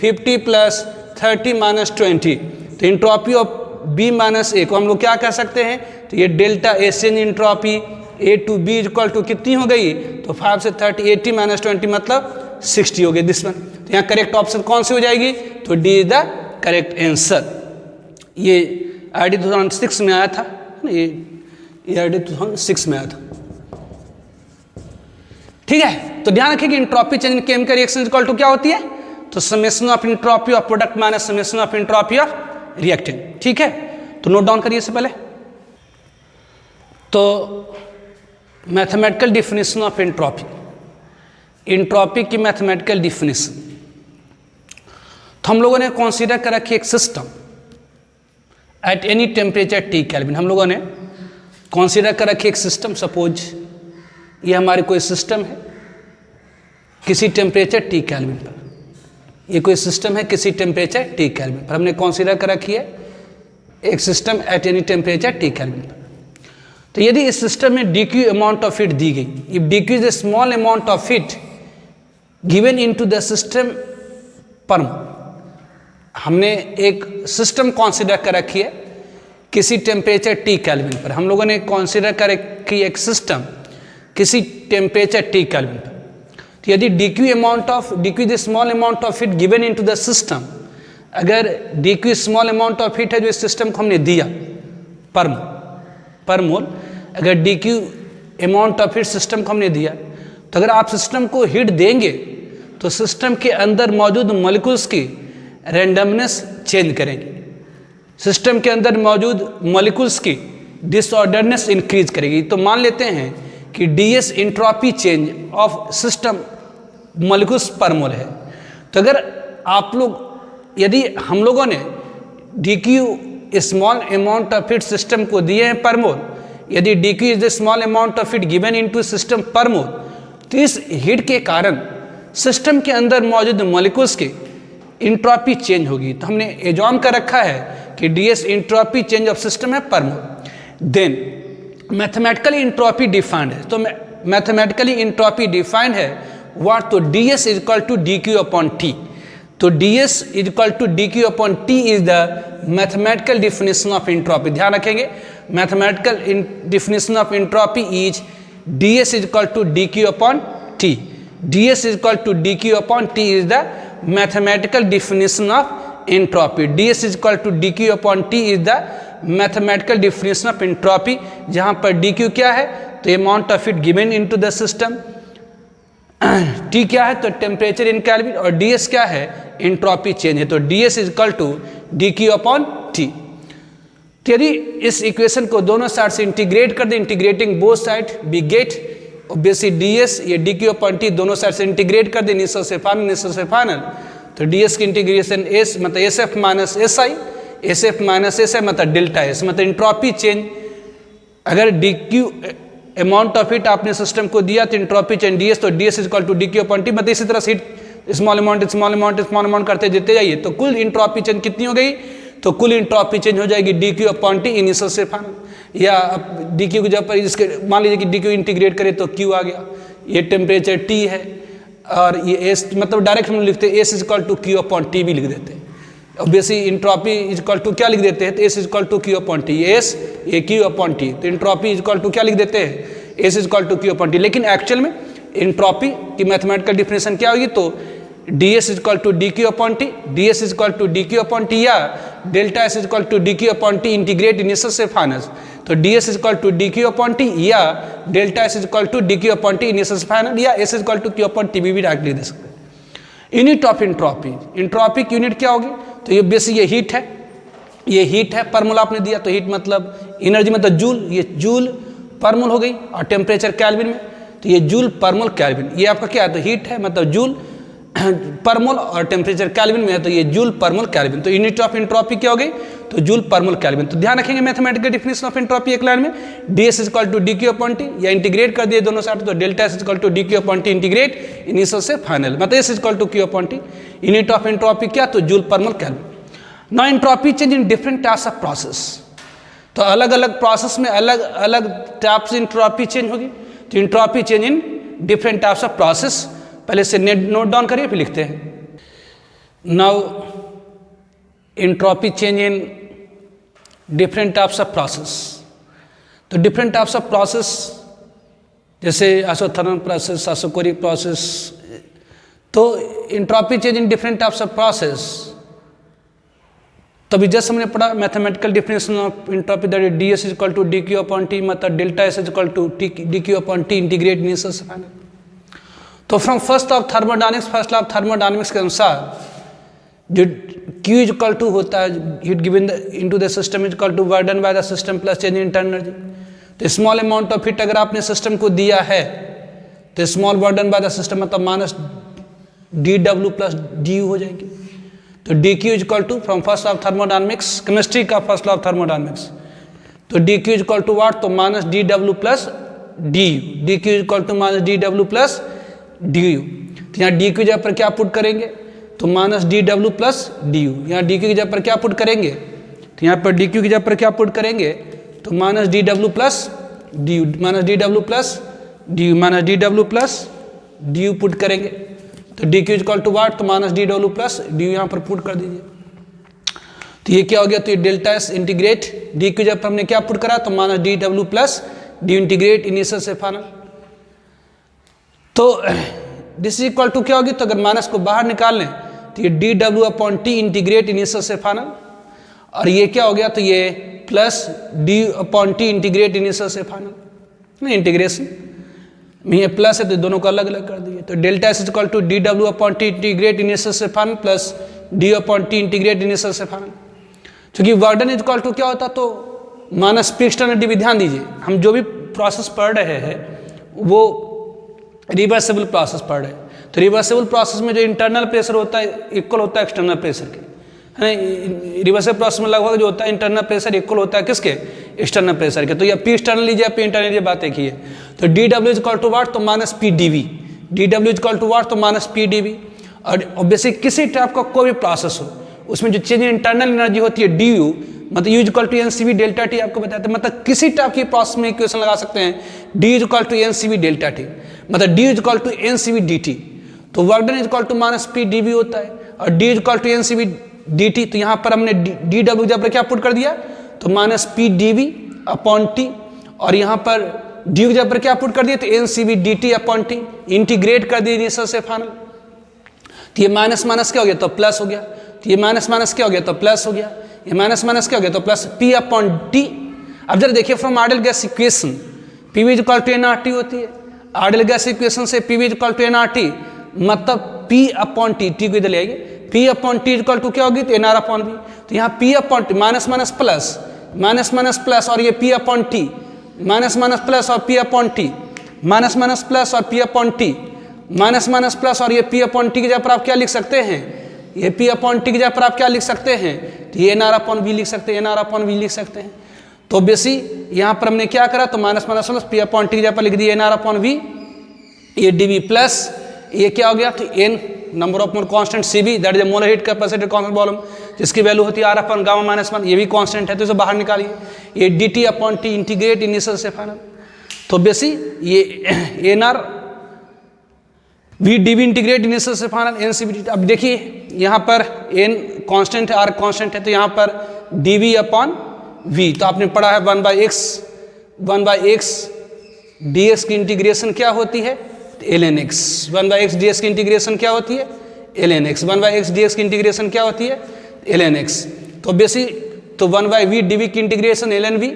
50 plus 30 minus 20। तो entropy of B minus A को हम लोग क्या कर सकते हैं, तो ये delta S N entropy A to B equal to कितनी हो गई, तो 5 से 30, 80 माइनस 20 मतलब 60 हो गई दिस वन। तो यहाँ करेक्ट ऑप्शन कौन सी हो जाएगी, तो D is the correct answer. ये आईडी 2006 में आया था, ये आईडी 2006 में आया था, ठीक है। तो ध्यान रखिए कि entropy change in chemical reaction equal to क्या होती है, तो summation of entropy of product minus summation of entropy of reactant, ठीक है। तो नोट डाउन करिए इससे पहले। तो mathematical definition of entropy, entropy की मैथमेटिकल डिफिनेशन, तो हम लोगों ने कंसीडर कर रखी एक system at any temperature T kelvin. हम लोगों ने कंसीडर कर रखी एक सिस्टम, सपोज ये हमारे कोई सिस्टम है किसी टेम्परेचर टी केल्विन पर, ये कोई सिस्टम है किसी टेम्परेचर टी केल्विन पर, हमने कंसीडर कर रखी है एक system at any temperature T kelvin पर। तो यदि इस सिस्टम में dq अमाउंट ऑफ हीट दी गई, if dq is a small amount of heat given into the system पर, हमने एक सिस्टम कंसीडर कर रखी है किसी टेम्परेचर टी केल्विन पर, हम लोगों ने कंसीडर कर रखी एक सिस्टम किसी टेम्परेचर टी केल्विन पर। तो यदि dq is a small amount of heat given into the system, अगर dq small amount of heat है जो इस सिस्टम को हमने दिया पर मोल, अगर dq amount of heat system को हमने दिया, तो अगर आप सिस्टम को हीट देंगे तो सिस्टम के अंदर मौजूद मॉलिक्यूल्स की रैंडमनेस चेंज करेंगे, सिस्टम के अंदर मौजूद मॉलिक्यूल्स की डिसऑर्डरनेस इंक्रीज करेगी। तो मान लेते हैं कि ds entropy change of system molecules पर मोल है। तो अगर आप लोग, यदि हम लोगों ने dq small amount of heat system को दिए हैं पर मोल, यदि dq is the small amount of heat given into system पर मोल, तो इस हीट के कारण सिस्टम के अंदर मौजूद मॉलिक्यूल्स की इंट्रोपी चेंज होगी। तो हमने एज्यूम कर रखा है कि ds entropy change of system है per mole. Then mathematically entropy defined है, तो मैथमेटिकली इंट्रोपी डिफाइंड है व्हाट, तो ds is equal to dq upon t। तो ds is equal to dq upon t is the mathematical definition of entropy. ध्यान रखेंगे, mathematical definition of entropy is D S is equal to D Q upon T. D S is equal to D Q upon T is the mathematical definition of entropy. D S is equal to D Q upon T is the mathematical definition of entropy, जहां पर D Q क्या है तो amount of heat given into the system, T क्या है तो temperature in kelvin, और D S क्या है एंट्रोपी चेंज है। तो D S is equal to D Q upon T. यदि इस इक्वेशन को दोनों साइड से इंटीग्रेट कर दे, integrating both side we get obviously D S, ये डी क्यू अपॉन टी दोनों साइड से इंटीग्रेट कर दे इनिशियल से फाइनल, तो डी एस की इंटीग्रेशन एस मतलब S F minus S I, S F minus S I मतलब डेल्टा एस, मतलब इंट्रोपी चेंज। अगर D Q amount of heat आपने सिस्टम को दिया तो इंट्रोपी चेंज डी एस, तो D S is equal to D Q upon T, मतलब इसी तरह से हीट स्मॉल अमाउंट करते देते जाइए, तो कुल इंट्रोपी चेंज कितनी हो गई, तो कुल इंट्रोपी चेंज हो जाएगी D Q upon T initial से फाइनल। या डी क्यू को जब पर इसके मान लीजिए कि डी क्यू इंटीग्रेट करें तो क्यू आ गया, ये टेम्परेचर टी है, और ये एस मतलब डायरेक्ट हम लिखते हैं S is equal to Q upon T भी लिख देते हैं। Obviously entropy is equal to क्या लिख देते हैं तो S is equal to Q upon T, S ये क्यू अपॉन टी, तो इंट्रोपी इज इक्वल टू क्या लिख देते हैं S is equal to Q upon T. लेकिन एक्चुअल में इंट्रोपी की मैथमेटिकल डिफिनेशन क्या होगी, तो D S is equal to D Q upon T, D S is equal to D Q upon T, या delta S is equal to D Q upon T integrate initial से final, तो D S is equal to D Q upon T, या delta S is equal to D Q upon T initial से final, या S is equal to Q upon T भी directly दे सकते हैं। Unit of entropy, entropy की unit क्या होगी, तो ये बेसिक ये हीट है, ये हीट है पर मोल आपने दिया, तो हीट मतलब एनर्जी मतलब जूल, ये जूल पर मोल हो गई, और टेम्परेचर केल्विन में तो ये जूल पर मोल केल्विन, ये आपका क्या है तो हीट है मतलब जूल पर मोल, और टेम्परेचर केल्विन में है तो ये जूल पर मोल केल्विन, तो यूनिट ऑफ इंट्रोपी क्या हो गई तो जूल पर मोल केल्विन। तो ध्यान रखेंगे मैथमेटिकल डिफिनेशन ऑफ इंट्रोपी एक लाइन में, D S is equal to D Q upon T, या इंटीग्रेट कर दिए दोनों साइड तो delta S is equal to D Q upon T integrate initial से फाइनल, मतलब S is equal to Q upon T. Unit of entropy क्या तो joule per mole kelvin. Now entropy change in different types of process, तो अलग अलग process में अलग अलग टाइप से इंट्रोपी चेंज होगी, तो entropy change in different types of process, पहले से नोट डाउन करिए फिर लिखते हैं। Now entropy change in different types of process, तो डिफरेंट टाइप्स ऑफ प्रोसेस जैसे आइसोथर्मल प्रोसेस, आइसोकोरिक प्रोसेस, तो entropy change in different types of process, तभी जस्ट हमने पढ़ा mathematical definition of entropy that D S is equal to D Q upon T, मतलब delta S is equal to D Q upon T integrate initial से final. तो from first law of thermodynamics के अनुसार जो Q is equal to होता है heat given into the system is equal to work done by the system plus change in internal energy. तो small amount of heat अगर आपने system को दिया है तो small work done by the system मतलब minus D W plus D U हो जाएगी। तो D Q is equal to from first law of thermodynamics, chemistry का फर्स्ट लॉ ऑफ थर्मोडायनेमिक्स, तो D Q is equal to what तो minus D W plus D U, D Q is equal to minus D W plus D U. तो यहाँ D Q जगह पर क्या put करेंगे तो minus D W plus D you, यहाँ D Q की जगह पर क्या पुट करेंगे तो यहाँ पर डी क्यू की जगह पर क्या पुट करेंगे तो minus D W plus D you, minus D W plus D you, minus D W plus D you put करेंगे। तो D Q equal to what तो minus D W plus D you यहाँ पर put कर दीजिए। तो ये क्या हो गया तो ये delta S integrate D Q जब हमने क्या पुट करा तो minus D W plus D integrate initial से फाइनल। तो दिस इज इक्वल टू क्या होगी तो अगर माइनस को बाहर निकाल लें तो ये D W upon T integrate initial से फाइनल, और ये क्या हो गया तो ये plus D upon T integrate initial से फाइनल, नहीं इंटीग्रेशन में ये प्लस है तो दोनों को अलग अलग कर दिए। तो delta S is equal to D W upon T integrate initial से final plus D upon T integrate initial से फाइनल। क्योंकि वर्डन इज इक्वल टू क्या होता तो माइनस पी एक्सटर्नल डी भी ध्यान दीजिए, हम जो भी प्रोसेस पढ़ रहे हैं वो रिवर्सिबल प्रोसेस पढ़ रहे हैं। तो रिवर्सिबल प्रोसेस में जो इंटरनल प्रेशर होता है इक्वल होता है एक्सटर्नल प्रेशर के, है रिवर्सिबल प्रोसेस में लगभग जो होता है इंटरनल प्रेशर इक्वल होता है किसके एक्सटर्नल प्रेशर के। तो या पी एक्सटर्नल लीजिए पी इंटरनल लीजिए, बात एक ही है। तो D W is equal to what तो minus P D V, D W is equal to what तो माइनस पी डी वी। और ऑब्वियसली किसी टाइप का कोई भी प्रोसेस हो उसमें जो चेंज इन इंटरनल एनर्जी होती है डी यू मतलब U equal to N C V delta T आपको बताते हैं, मतलब किसी टाइप की प्रोसेस में इक्वेशन लगा सकते हैं D is equal to N C V delta T मतलब D is equal to N C V D T. तो work done is equal to minus P D V होता है और D is equal to N C V D T. तो यहाँ पर हमने D W जब क्या पुट कर दिया तो minus P D V upon T, और यहाँ पर डी की जगह पर क्या पुट कर दिए, तो N C B D T upon T, integrate कर दिए इनिशियल से फाइनल। तो ये माइनस माइनस क्या हो गया, तो प्लस हो गया। तो ये माइनस माइनस क्या हो गया, तो प्लस हो गया। ये माइनस माइनस क्या हो गया, तो प्लस पी अपॉन टी। अब जरा देखिए from ideal gas equation P V equal to N R T होती है। आइडियल गैस इक्वेशन से P V equal to N R T, मतलब पी अपॉन टी, टी को इधर ले आइए, P upon T equal to क्या होगी, तो एन आर अपॉन वी। तो यहाँ P upon T minus minus plus, minus minus plus और ये P upon T, minus minus plus और P upon T, minus minus plus और P upon T, minus minus plus और ये P upon T की जगह पर आप क्या लिख सकते हैं, ये पी अपॉन टी की जगह पर आप क्या लिख सकते हैं, तो ये एन आर अपॉन वी लिख सकते हैं, एन आर अपॉन वी लिख सकते हैं। तो बेसी यहाँ पर हमने क्या करा, तो minus minus plus P upon T की जगह पर लिख दिया एन आर अपॉन वी, ये डी वी प्लस ये क्या हो गया, तो N number of mole constant C B, that is molar heat capacity constant volume, जिसकी वैल्यू होती है R upon gamma minus one, ये भी कांस्टेंट है तो इसे बाहर निकालिए। ये D T upon T integrate initial से फाइनल। तो बेसी ये N R V D V integrate initial से फाइनल एन सी बी। अब देखिए यहाँ पर एन कांस्टेंट है, आर कांस्टेंट है, तो यहाँ पर डी वी अपॉन वी, तो आपने पढ़ा है 1/x dx की इंटीग्रेशन क्या होती है, ln x। 1/x dx की इंटीग्रेशन क्या होती है, ln x। 1/x dx की इंटीग्रेशन क्या होती है, ln x। तो बेसी तो 1/v dv की इंटीग्रेशन ln v,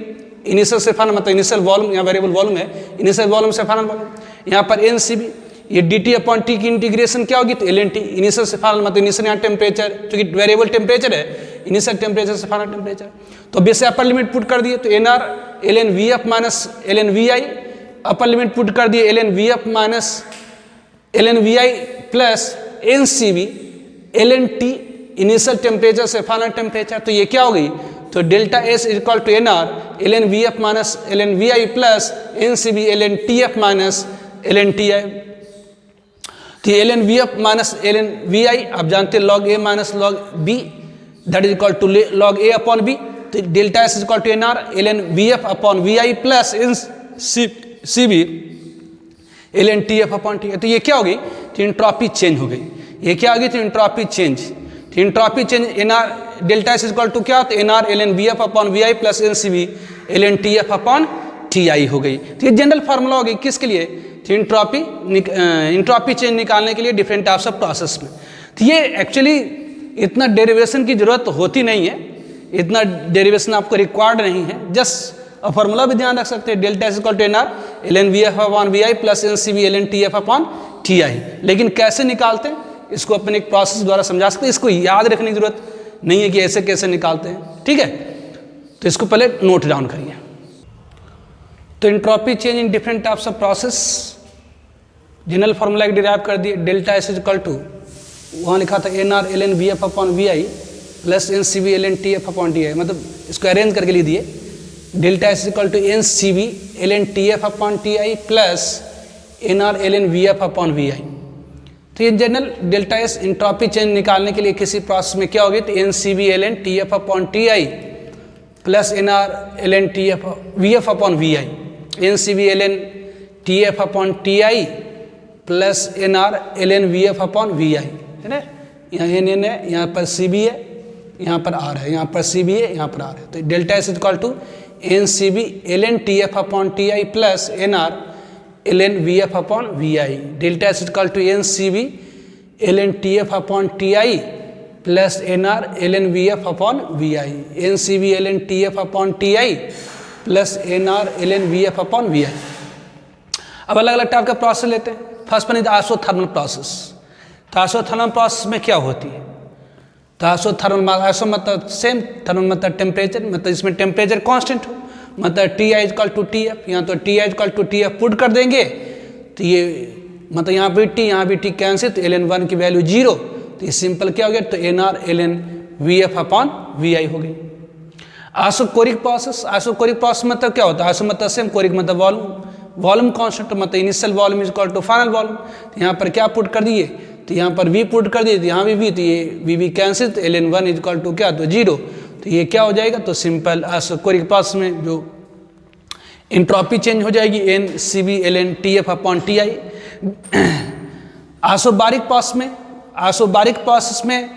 इनिशियल से फाइनल, मतलब इनिशियल वॉल्यूम, यहाँ वेरिएबल वॉल्यूम है, इनिशियल वॉल्यूम से फाइनल वॉल्यूम। यहाँ पर एन सी बी, ये डी टी अपॉन टी की इंटीग्रेशन क्या होगी, तो ln t, इनिशियल से फाइनल, मतलब इनिशियल यहाँ टेम्परेचर, क्योंकि वेरिएबल टेम्परेचर है, इनिशियल टेम्परेचर से फाइनल टेम्परेचर। तो बेस अपर लिमिट पुट कर दिए, तो N R ln V F minus ln V I, upper limit put कर दिए ln V F minus ln V I plus N C B ln T, initial temperature से final temperature. तो ये क्या हो गई, तो delta S equal to N R ln V F minus ln V I plus N C B ln T F minus ln T I. तो ये ln V F minus ln V I आप जानते हैं log A minus log B, that is equal to log A upon B. तो delta S equal to N R ln V F upon V I plus N C B ln T F upon T. तो ये क्या होगी, तो entropy change हो गई। ये क्या होगी, तो इंट्रॉपी चेंज। तो entropy change N R delta S equal to क्या, तो N R ln V F upon V I plus N C B ln T F upon T I हो गई। तो ये जनरल फार्मूला हो गई किसके लिए, तो इंट्रॉपी चेंज निकालने के लिए डिफरेंट टाइप्स ऑफ प्रोसेस में। तो ये एक्चुअली इतना डेरिवेशन की जरूरत होती नहीं है, इतना डेरिवेशन आपको रिक्वायर्ड नहीं है, जस्ट फॉर्मूला भी ध्यान रख सकते हैं, delta S equal to N R ln V F upon V I plus N C B ln T F upon T I. लेकिन कैसे निकालते हैं इसको अपने एक प्रोसेस द्वारा समझा सकते हैं, इसको याद रखने की जरूरत नहीं है कि ऐसे कैसे निकालते हैं, ठीक है। तो इसको पहले नोट डाउन करिए। तो entropy change in different types of process, general formula एक डिराइव कर दिए, डेल्टा एस इक्वल टू वहाँ लिखा था N R ln V F upon V I plus N C B ln T F upon T I, मतलब इसको arrange करके लिख दिए, delta S equal to N C B ln T F upon T I plus N R ln V F upon V I. तो ये general delta S entropy change निकालने के लिए किसी प्रोसेस में क्या होगी, तो N C B ln T F upon T I plus N R ln T F V F upon V I, N C B ln T F upon T I plus N R ln V F upon V I, है ना। यहाँ N है, यहाँ पर C B है, यहाँ पर R है, यहाँ पर सी बी है, यहाँ पर आर है। तो delta S equal to N C B ln T F upon T I plus N R ln V F upon V I, delta S equal to N C B ln T F upon T I plus N R ln V F upon V I, N C B ln T F upon T I plus N R ln V F upon V I. अब अलग अलग type का process लेते हैं। First one is isothermal process. तो isothermal process में क्या होती है, तो आइसोथर्मल आइसो मतलब सेम, थर्मल मतलब टेम्परेचर, मतलब इसमें टेम्परेचर कांस्टेंट हो, मतलब T I equal to T F, यहाँ तो T I equal to T F put कर देंगे, तो ये मतलब यहाँ भी टी यहाँ भी टी कैंसिल, तो ln वन की वैल्यू 0, तो ये सिंपल क्या हो गया, तो N R ln V F upon V I हो गई। आइसोकोरिक प्रोसेस, आइसोकोरिक प्रोसेस मतलब क्या होता है, आइसो मतलब सेम, कोरिक मतलब वॉल्यूम, वॉल्यूम कांस्टेंट मतलब initial volume is equal to final volume. तो यहाँ पर क्या पुट कर दिए, तो यहाँ पर v पुट कर दिए, तो यहाँ भी v, तो ये v कैंसिल, तो ln one is equal to क्या, तो 0, तो ये क्या हो जाएगा, तो सिंपल आइसोकोरिक प्रोसेस में जो इंट्रॉपी चेंज हो जाएगी N C B ln T F upon T I. Isobaric process में, आइसोबारिक प्रोसेस में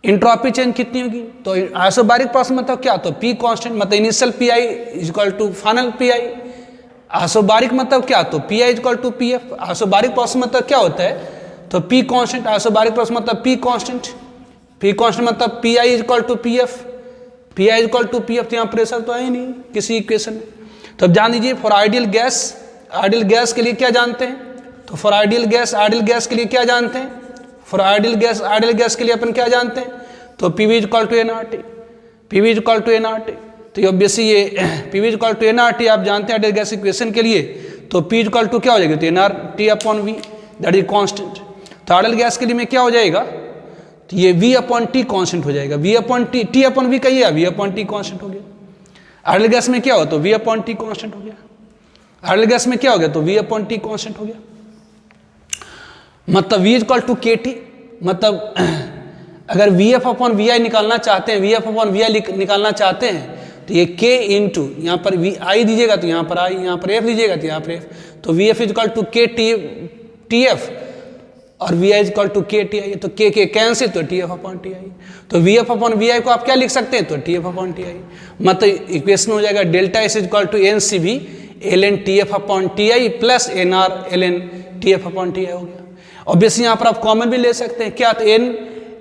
इंट्रॉपी चेंज कितनी होगी, तो आइसोबारिक प्रोसेस मतलब क्या, तो p कांस्टेंट मतलब initial P I is equal to final P I, isobaric मतलब क्या, तो P I equal to P F. Isobaric process मतलब क्या होता है, तो पी कांस्टेंट। आइसोबारिक प्रोसेस मतलब पी कांस्टेंट, पी कांस्टेंट मतलब P I equal to P F, P I equal to P F. तो यहाँ प्रेशर तो है ही नहीं किसी इक्वेशन में। तो अब जान लीजिए फॉर आइडियल गैस के लिए क्या जानते हैं, तो फॉर आइडियल गैस के लिए क्या जानते हैं, फॉर आइडियल गैस के लिए अपन क्या जानते हैं, तो P V equal to N R T, P V equal to N R T. तो ऑब्वियसली ये P V equal to N R T आप जानते हैं आइडियल गैस इक्वेशन के लिए, तो पी इक्वल टू क्या हो जाएगा, तो N R T upon V, that is constant. तो आइडियल गैस के लिए में क्या हो जाएगा, तो ये वी अपॉन टी कॉन्स्टेंट हो जाएगा, V upon T upon V कहिए, वी अपॉन टी कॉन्स्टेंट हो गया। आइडियल गैस में क्या हो, तो वी अपॉन टी कॉन्स्टेंट हो गया। आइडियल गैस में क्या हो गया, तो वी अपॉन टी कॉन्स्टेंट हो गया। मतलब we equal to K T, मतलब अगर वी एफ अपॉन वी आई निकालना चाहते हैं, वी एफ अपॉन वी आई निकालना चाहते हैं, तो ये के इंटू यहाँ पर वी आई दीजिएगा तो यहाँ पर आई, यहाँ पर एफ दीजिएगा तो यहाँ पर एफ। तो V F equal to K T F और V I equal to K T I. तो के कैंसिल, तो T F upon T I. तो V F upon V I को आप क्या लिख सकते हैं, तो T F upon T I. मतलब इक्वेशन हो जाएगा delta S equal to N C B L N T F upon T I plus N R L N T F upon T I हो गया। ऑब्वियसली यहाँ पर आप common भी ले सकते हैं, क्या, तो N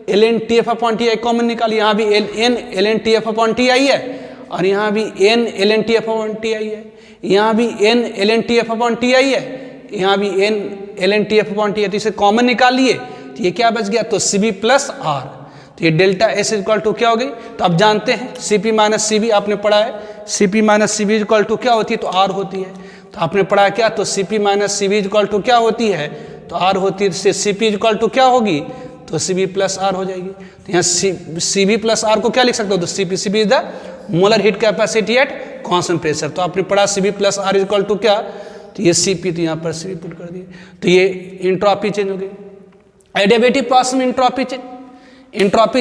L N T F upon T I common निकालिए। यहाँ भी N L N T F upon T I है और यहाँ भी N L N T F upon T I है, यहाँ भी N L N T F upon T I है, यहाँ भी N L N T F upon T I. तो इसे कॉमन निकालिए तो ये क्या बच गया, तो सी बी प्लस आर। तो ये डेल्टा एस इक्वल टू क्या हो गई, तो आप जानते हैं C P minus C B आपने पढ़ा है, C P minus C B equal to क्या होती है, तो आर होती है। तो आपने पढ़ा क्या, तो C P minus C B equal to क्या होती है, तो आर होती है। सी पी इक्वल टू क्या होगी, तो सी बी प्लस आर हो जाएगी। तो यहाँ सी बी प्लस आर को क्या लिख सकते हो, तो C B is the molar heat capacity at constant pressure. तो आपने पढ़ा C B plus R equal to क्या, तो ये सी पी, तो यहाँ पर सी बी पुट कर दिए। तो ये इंट्रॉपी चेंज हो गई। एडियाबेटिक प्रोसेस में इंट्रॉपी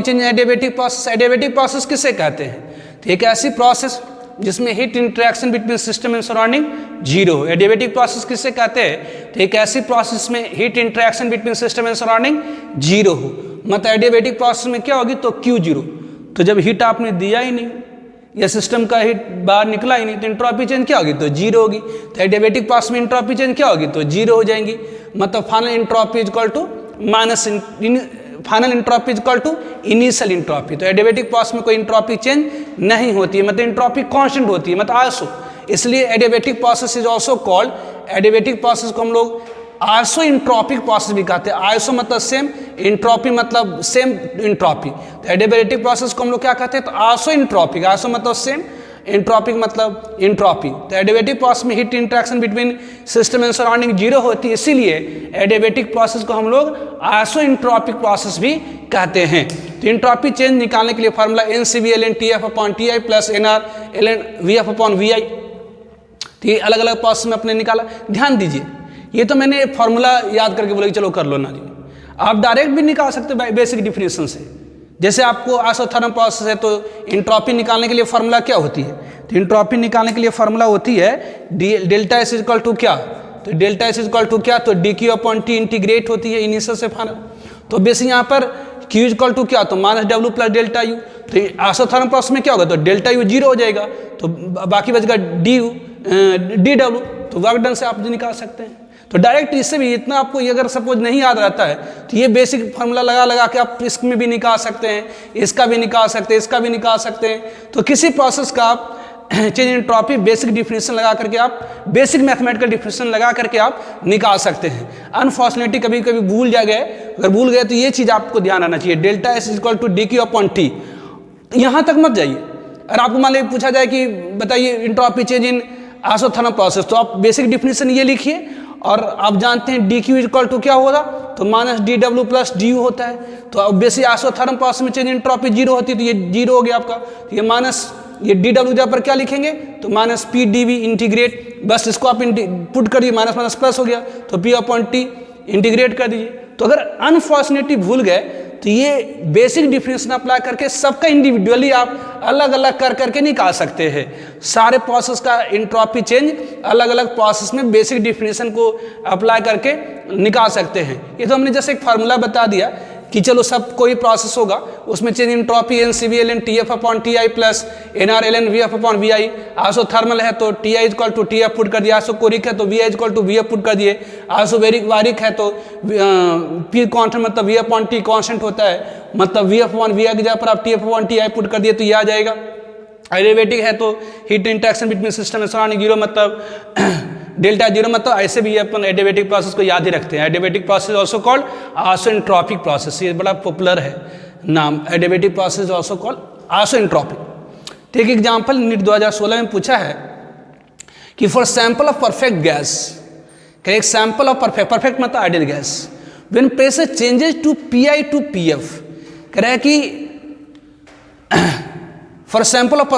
चेंज एडियाबेटिक प्रोसेस किसे कहते हैं, तो एक ऐसी प्रोसेस जिसमें heat interaction between system and surrounding zero हो। एडियाबेटिक प्रोसेस किसे कहते हैं, तो एक ऐसी प्रोसेस में heat interaction between system and surrounding zero हो। मतलब एडियाबेटिक प्रोसेस में क्या होगी, तो क्यू जीरो। तो जब हीट आपने दिया ही नहीं या सिस्टम का हीट बाहर निकला ही नहीं, तो इंट्रॉपी चेंज क्या होगी, तो जीरो होगी। तो एडियाबेटिक प्रोसेस में इंट्रॉपी चेंज क्या होगी, तो जीरो हो जाएंगी। मतलब final entropy equal to minus final entropy equal to initial entropy. तो एडियाबेटिक प्रोसेस में कोई इंट्रॉपी चेंज नहीं होती है, मतलब इंट्रॉपी कांस्टेंट होती है, मतलब आइसो। इसलिए adiabatic process is also called, adiabatic process को हम लोग आइसो इंट्रॉपिक प्रोसेस भी कहते हैं। आइसो मतलब सेम, इंट्रॉपी मतलब सेम इंट्रॉपी। तो एडियाबेटिक प्रोसेस को हम लोग क्या कहते हैं, तो आइसो इंट्रॉपिक। आइसो मतलब सेम, इंट्रॉपिक मतलब इंट्रॉपी। तो एडियाबेटिक प्रोसेस में heat interaction between system and surrounding zero होती है, इसीलिए एडियाबेटिक प्रोसेस को हम लोग आइसो इंट्रॉपिक प्रोसेस भी कहते हैं। तो इंट्रॉपी चेंज निकालने के लिए formula N C B L N T F upon T I plus N R L N V F upon V I. तो ये अलग अलग प्रोसेस में अपने निकाला। ध्यान दीजिए, ये तो मैंने फार्मूला याद करके बोला कि चलो कर लो ना जी, आप डायरेक्ट भी निकाल सकते हो बेसिक डिफिनेशन से। जैसे आपको आइसोथर्मल प्रोसेस है तो इंट्रॉपी निकालने के लिए फार्मूला क्या होती है, तो इंट्रॉपी निकालने के लिए फार्मूला होती है डेल्टा एस इक्वल टू क्या, तो डेल्टा एस इक्वल टू क्या, तो D Q upon T integrate होती है इनिशियल से फाइनल। तो बेसिक यहाँ पर क्यू इक्वल टू क्या, तो minus W plus delta U. तो आइसोथर्मल प्रोसेस में क्या होगा, तो डेल्टा यू जीरो हो जाएगा, तो बाकी बचेगा डी यू डी डब्ल्यू। तो वर्क डन से आप निकाल सकते हैं। तो डायरेक्ट इससे भी इतना आपको ये अगर सपोज नहीं याद रहता है तो ये बेसिक फार्मूला लगा के आप इसमें भी निकाल सकते हैं, इसका भी निकाल सकते हैं, इसका भी निकाल सकते हैं। तो किसी प्रोसेस का आप चेंज एंट्रोपी बेसिक डिफिनेशन लगा करके आप बेसिक मैथमेटिकल डिफिनेशन लगा करके आप निकाल सकते हैं। अनफॉर्चुनेटली कभी कभी भूल जा गए, अगर भूल गए तो ये चीज़ आपको ध्यान आना चाहिए, delta S equal to D Q upon T. यहाँ तक मत जाइए। अगर आपको मान लीजिए पूछा जाए कि बताइए entropy change in isothermal process, तो आप बेसिक डिफिनेशन ये लिखिए और आप जानते हैं डी क्यू इक्वल टू क्या होगा, तो minus D W plus D you होता है। तो अब बेसिक आइसोथर्मल प्रोसेस में चेंज एंट्रोपी जीरो होती है, तो ये जीरो हो गया आपका। तो ये माइनस ये डी डब्ल्यू जहाँ पर क्या लिखेंगे, तो minus P D V integrate, बस इसको आप पुट कर दिए, माइनस माइनस प्लस हो गया, तो पी अपॉन टी इंटीग्रेट कर दीजिए। तो अगर अनफॉर्चुनेटली भूल गए तो ये बेसिक डिफिनेशन अप्लाई करके सबका इंडिविजुअली आप अलग अलग कर करके निकाल सकते हैं। सारे प्रोसेस का एंट्रोपी चेंज अलग अलग प्रोसेस में बेसिक डिफिनेशन को अप्लाई करके निकाल सकते हैं। ये तो हमने जैसे एक फार्मूला बता दिया कि चलो सब कोई प्रोसेस होगा उसमें change entropy N C V L N T F upon T I plus N R L N V F upon V I. Isothermal है तो T I equal to T F put कर दिया, isochoric है तो V I equal to V F put कर दिए, isobaric है तो पी कॉन्स्टेंट मतलब वी अपॉन टी कॉन्स्टेंट होता है, मतलब V F upon V I की जगह पर आप T F upon T I put कर दिए तो ये आ जाएगा। एडिवेटिक है तो heat interaction between system and surrounding zero मतलब डेल्टा जीरो, मतलब ऐसे भी अपन एडिवेटिक प्रोसेस को याद ही रखते हैं। Adiabatic process also called isoentropic process, ये बड़ा पॉपुलर है नाम, adiabatic process also called isoentropic. तो एक एग्जाम्पल नीट 2016 में पूछा है कि for sample of perfect gas, एक सैंपल ऑफ परफेक्ट मतलब ideal gas, when pressure changes to P I to P F, कह रहा है कि for sample of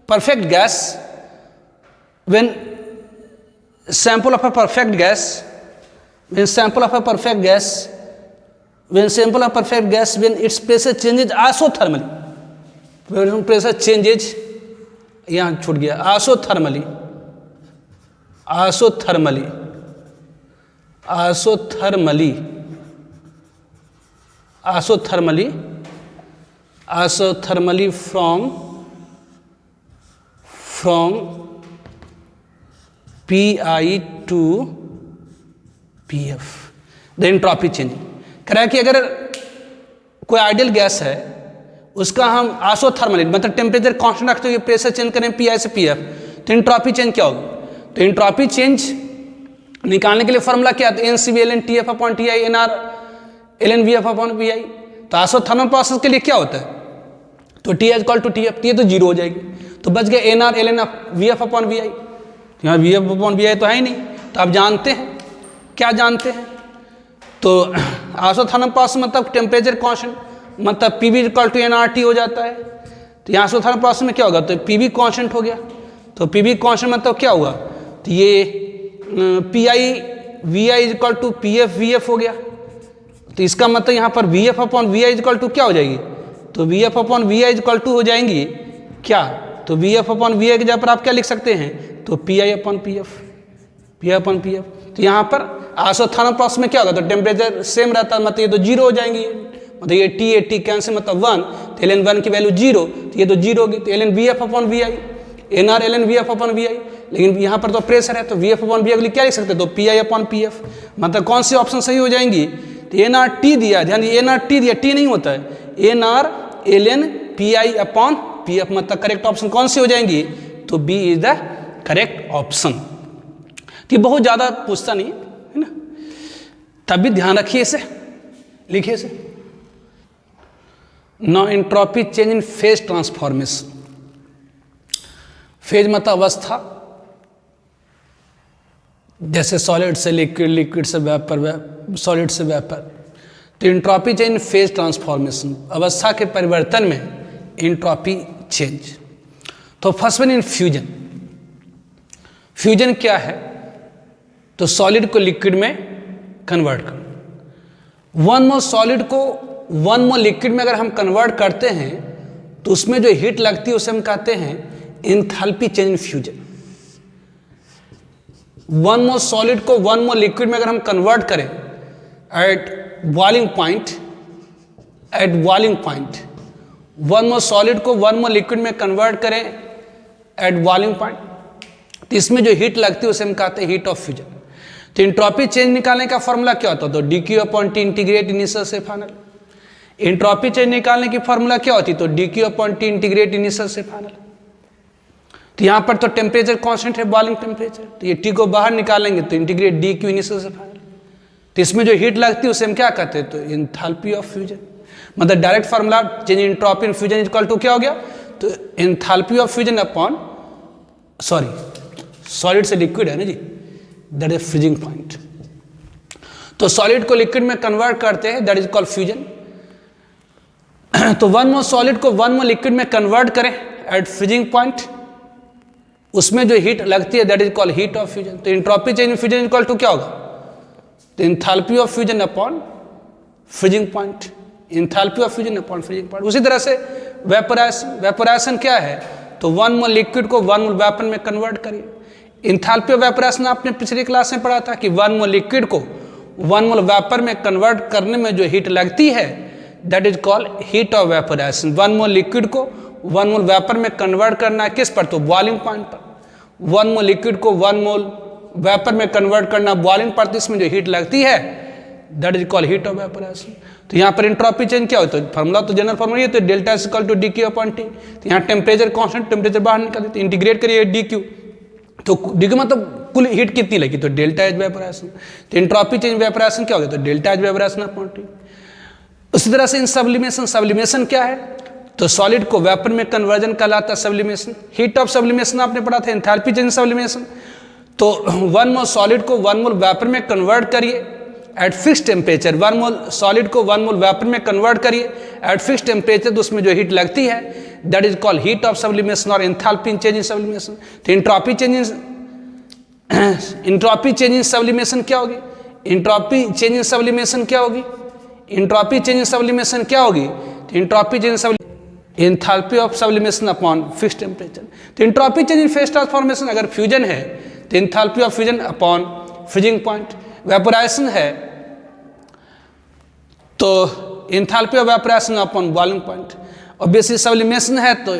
perfect gas when sample of a perfect gas when sample of perfect gas when its pressure changes isothermally, when pressure changes यहाँ छूट गया isothermally from PI to PF the entropy change. कह रहा है कि अगर कोई ideal gas है उसका हम आइसोथर्मली मतलब टेम्परेचर कांस्टेंट रखते हुए प्रेशर चेंज करें PI से PF, तो एंट्रोपी चेंज क्या होगी? तो एंट्रोपी चेंज निकालने के लिए फॉर्मूला क्या है? NCVLN TF upon TI NR LN VF upon VI। तो आइसोथर्मल प्रोसेस के लिए क्या होता है? तो TI इक्वल टू TF, ये तो जीरो हो जाएगी, तो बच गया NR LN VF upon VI। यहाँ we F upon V I तो है ही नहीं, तो आप जानते हैं, क्या जानते हैं? तो आइसोथर्मल प्रोसेस मतलब टेम्परेचर कांस्टेंट मतलब P V equal to N R T हो जाता है। तो यहाँ आइसोथर्मल प्रोसेस में क्या होगा? तो पी वी कांस्टेंट हो गया, तो पी वी कांस्टेंट मतलब क्या हुआ? तो ये P I V I equal to P F V F हो गया। तो इसका मतलब यहाँ पर V F upon V I equal to क्या हो जाएगी? तो V F upon V I equal to हो जाएंगी क्या? तो V F upon V I की जगह पर आप क्या लिख सकते हैं? तो P I upon P F, P I upon P F. तो यहाँ पर आइसोथर्मल प्रोसेस में क्या होगा? तो टेम्परेचर सेम रहता है, मतलब ये तो जीरो हो जाएंगी, मतलब ये टी कैंसिल मतलब 1, तो एल एन 1 की वैल्यू जीरो, तो ये तो जीरो होगी। तो L N V F upon V I, N R L N V F upon V I, लेकिन यहाँ पर तो प्रेशर है तो V F upon V I के लिए क्या लिख सकते हैं? तो P I upon P F, मतलब कौन सी ऑप्शन सही हो जाएंगी? तो एन आर टी दिया, ध्यान दिए एन आर टी दिया, टी नहीं होता है, N R L N P I upon P F, मतलब करेक्ट ऑप्शन कौन सी हो जाएंगी? तो B is the correct option. तो ये बहुत ज़्यादा पूछता नहीं है ना, तब भी ध्यान रखिए इसे, लिखिए इसे। Now entropy change in phase transformation. Phase मतलब अवस्था, जैसे सॉलिड से लिक्विड, लिक्विड से वेपर, सॉलिड से वेपर। तो entropy change in phase transformation, अवस्था के परिवर्तन में एंट्रोपी चेंज। तो first one in fusion. Fusion क्या है? तो सॉलिड को लिक्विड में कन्वर्ट करना। वन मोल सॉलिड को वन मोल लिक्विड में अगर हम कन्वर्ट करते हैं तो उसमें जो हीट लगती है उसे हम कहते हैं enthalpy change in fusion. One mole solid को वन मोल लिक्विड में अगर हम कन्वर्ट करें at boiling point, one mole solid को वन मोल लिक्विड में कन्वर्ट करें एट बॉइलिंग पॉइंट, तो इसमें जो हीट लगती है उसे हम कहते हैं हीट ऑफ फ्यूजन। तो एंट्रोपी चेंज निकालने का फॉर्मूला क्या होता है? तो D Q upon T integrate initial से फाइनल। एंट्रोपी चेंज निकालने की फॉर्मूला क्या होती है? तो D Q upon T integrate initial से फाइनल। तो यहाँ पर तो टेम्परेचर कांस्टेंट है, बॉइलिंग टेम्परेचर, तो ये टी को बाहर निकालेंगे तो इंटीग्रेट डी क्यू इनिशियल से फाइनल। तो इसमें जो हीट लगती है उसे हम क्या कहते हैं? तो एंथैल्पी ऑफ फ्यूजन। मतलब direct formula change entropy in fusion equal to क्या हो गया? तो enthalpy of fusion upon solid से लिक्विड है ना जी, दैट इज फ्रीजिंग पॉइंट। तो सॉलिड को लिक्विड में कन्वर्ट करते हैं, दैट इज कॉल्ड फ्यूजन। तो वन मोल सॉलिड को वन मोल लिक्विड में कन्वर्ट करें एट फ्रीजिंग पॉइंट, उसमें जो हीट लगती है that is called heat of fusion. तो entropy change in fusion equal to क्या होगा? तो enthalpy of fusion upon freezing point, enthalpy of fusion upon freezing point. उसी तरह से वेपोराइजेशन, वेपोराइजेशन क्या है? तो वन मोल लिक्विड को वन मोल वेपर में कन्वर्ट करिए। एंथैल्पी ऑफ वेपोराइजेशन आपने पिछली क्लास में पढ़ा था कि वन मोल लिक्विड को 1 मोल वेपर में कन्वर्ट करने में जो हीट लगती है that is called heat of vaporisation. 1 mole liquid को 1 मोल वेपर में कन्वर्ट करना है किस पर, तो बॉइलिंग पॉइंट पर। 1 मोल लिक्विड को 1 मोल वेपर में कन्वर्ट करना बॉइलिंग पर, तो इसमें जो हीट लगती है that is called heat of vaporisation. तो यहाँ पर एंट्रोपी चेंज क्या होता है, फार्मूला तो जनरल फार्मूला है, तो delta is equal to D Q upon T. तो यहाँ टेम्परेचर कांस्टेंट, टेम्परेचर बाहर निकाल देते, इंटीग्रेट करिए डी क्यू, तो डी क्यू मतलब कुल हीट कितनी लगी, तो डेल्टा एच वेपोराइजेशन। तो एंट्रोपी चेंज वेपोराइजेशन क्या हो गया, तो delta H vaporisation upon T. उसी तरह से इन सब्लिमेशन, सब्लिमेशन क्या है, तो सॉलिड को वेपर में कन्वर्जन कहलाता है सब्लिमेशन। हीट ऑफ सब्लिमेशन आपने पढ़ा था, एंथैल्पी चेंज सब्लिमेशन। तो 1 मोल सॉलिड को 1 मोल वेपर में कन्वर्ट करिए eight fix temperature, 1 mole solid को 1 मोल वेपर में कन्वर्ट करिए एट फिक्स टेम्परेचर, तो उसमें जो हीट लगती है that is called heat of sublimation और एंथैल्पी चेंज इन सब्लिमेशन। तो एंट्रोपी चेंज इन सब्लिमेशन क्या होगी, एंट्रोपी चेंज इन सब्लिमेशन क्या होगी, एंट्रोपी चेंज इन सब्लिमेशन क्या होगी, तो entropy change enthalpy of sublimation upon fix temperature. तो entropy change in phase transformation अगर फ्यूजन है तो enthalpy of fusion upon freezing point. Vaporization है तो enthalpy of vaporization upon boiling point. Obviously sublimation है तो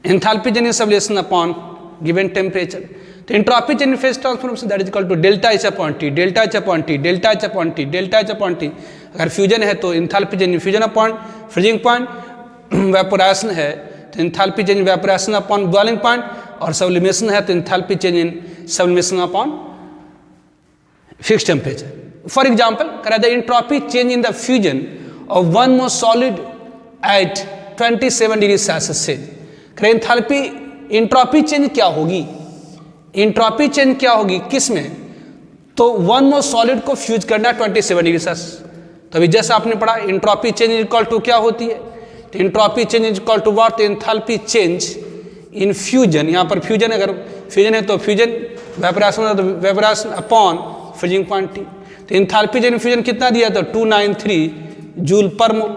enthalpy change in sublimation upon given temperature. तो entropy change in phase transformation that is equal to delta H upon T, delta H upon T, delta H upon T, delta H upon T. अगर fusion है तो enthalpy change in fusion upon freezing point, vaporization है तो enthalpy change in vaporization upon boiling point, और sublimation है तो enthalpy change in sublimation upon fix temperature. For example करा the entropy change in the fusion of 1 mole solid at 27 degree Celsius से enthalpy entropy change क्या होगी, entropy change क्या होगी किस में, तो 1 मोल सॉलिड को फ्यूज करना 27 डिग्री सेल्सियस। तो अभी जैसा आपने पढ़ा एंट्रोपी चेंज इक्वल टू क्या होती है, तो entropy change equal to what, enthalpy change in fusion. यहाँ पर फ्यूजन, अगर फ्यूजन है तो फ्यूजन, वेपोराइजेशन है तो vaporisation upon freezing point T. तो एंथैल्पी चेंज इन फ्यूजन कितना दिया, तो 293 जूल पर मोल,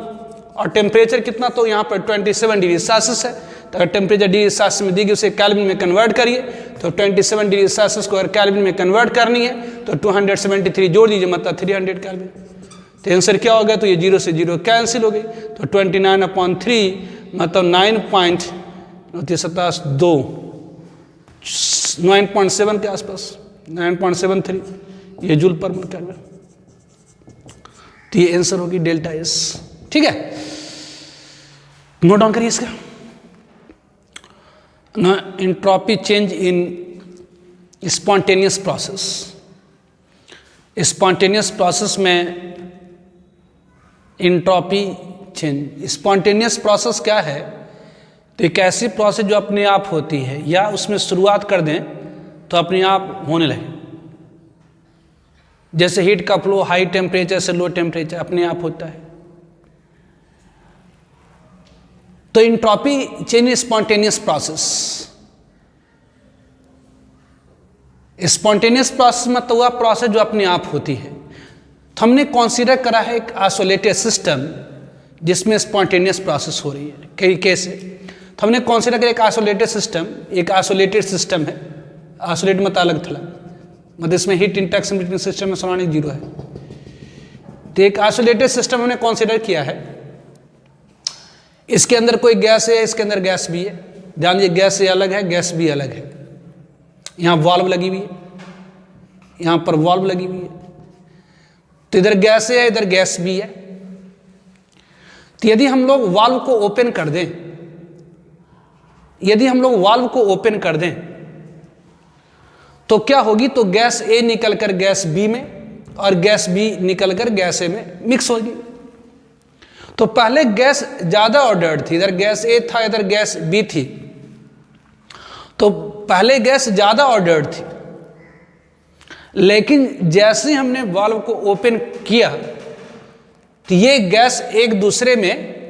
और टेम्परेचर कितना, तो यहाँ पर 27 डिग्री सेल्सियस है। तो अगर टेम्परेचर डिग्री सेल्सियस में दी गई उसे केल्विन में कन्वर्ट करिए, तो 27 डिग्री सेल्सियस को अगर केल्विन में कन्वर्ट करनी है तो 273 जोड़ दीजिए, मतलब 300 केल्विन। तो आंसर क्या हो गया, तो ये 0 से 0 कैंसिल हो गई, तो 29/3 मतलब 9.7 के आसपास, 9.73 ये जूल पर मोल केल्विन। तो ये आंसर होगी डेल्टा एस। ठीक है, नोट डाउन करिए इसका ना। एंट्रोपी चेंज इन स्पॉन्टेनियस प्रोसेस, स्पॉन्टेनियस प्रोसेस में एंट्रोपी चेंज, स्पॉन्टेनियस प्रोसेस क्या है, तो एक ऐसी प्रोसेस जो अपने आप होती है या उसमें शुरुआत कर दें तो अपने आप होने लगे। जैसे हीट का फ्लो हाई टेम्परेचर से लो टेम्परेचर अपने आप होता है। तो entropy change spontaneous process, spontaneous process मतलब वह प्रोसेस जो अपने आप होती है। तो हमने कंसीडर करा है एक आइसोलेटेड सिस्टम जिसमें स्पॉन्टेनियस प्रोसेस हो रही है कई कैसे। तो हमने कंसीडर किया एक आइसोलेटेड सिस्टम, एक आइसोलेटेड सिस्टम है, आइसोलेट मतलब अलग थलग, मतलब इसमें हीट इंटरेक्शन बिटवीन सिस्टम में सराउंडिंग 0 है। तो एक आइसोलेटेड सिस्टम हमने कंसीडर किया है, इसके अंदर कोई गैस है, इसके अंदर गैस भी है। ध्यान दीजिए गैस से अलग है, गैस भी अलग है। यहाँ वाल्व लगी हुई है, यहाँ पर वाल्व लगी हुई है, तो इधर गैस है, इधर गैस भी है। तो यदि हम लोग वाल्व को ओपन कर दें, यदि हम लोग वाल्व को ओपन कर दें तो क्या होगी, तो गैस ए निकलकर गैस बी में और गैस बी निकलकर गैस ए में मिक्स होगी। तो पहले गैस ज्यादा ऑर्डर्ड थी, इधर गैस ए था, इधर गैस बी थी। तो पहले गैस ज्यादा ऑर्डर्ड थी, लेकिन जैसे हमने वाल्व को ओपन किया तो ये गैस एक दूसरे में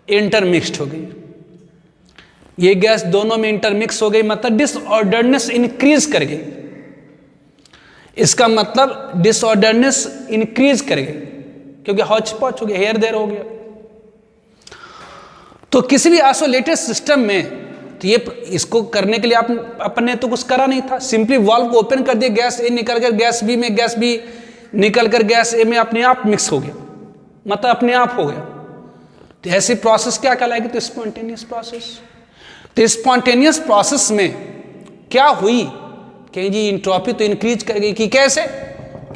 इंटरमिक्स्ड हो गई। ये गैस दोनों में इंटरमिक्स हो गई, मतलब डिसऑर्डरनेस इंक्रीज कर गई। इसका मतलब डिसऑर्डरनेस इंक्रीज कर गई क्योंकि हौच पौच हो गया, हेयर देयर हो गया। तो किसी भी आइसोलेटेड सिस्टम में तो ये इसको करने के लिए अपन ने तो कुछ करा नहीं था, सिंपली वाल्व को ओपन कर दिया, गैस ए निकल कर गैस बी में, गैस बी निकल कर गैस ए में अपने आप मिक्स हो गया, मतलब अपने आप हो गया। तो ऐसी प्रोसेस क्या कहलाएगी? तो स्पॉन्टेनियस प्रोसेस। तो स्पॉन्टेनियस प्रोसेस में क्या हुई कि जी एंट्रोपी तो इंक्रीज कर गई। कि कैसे?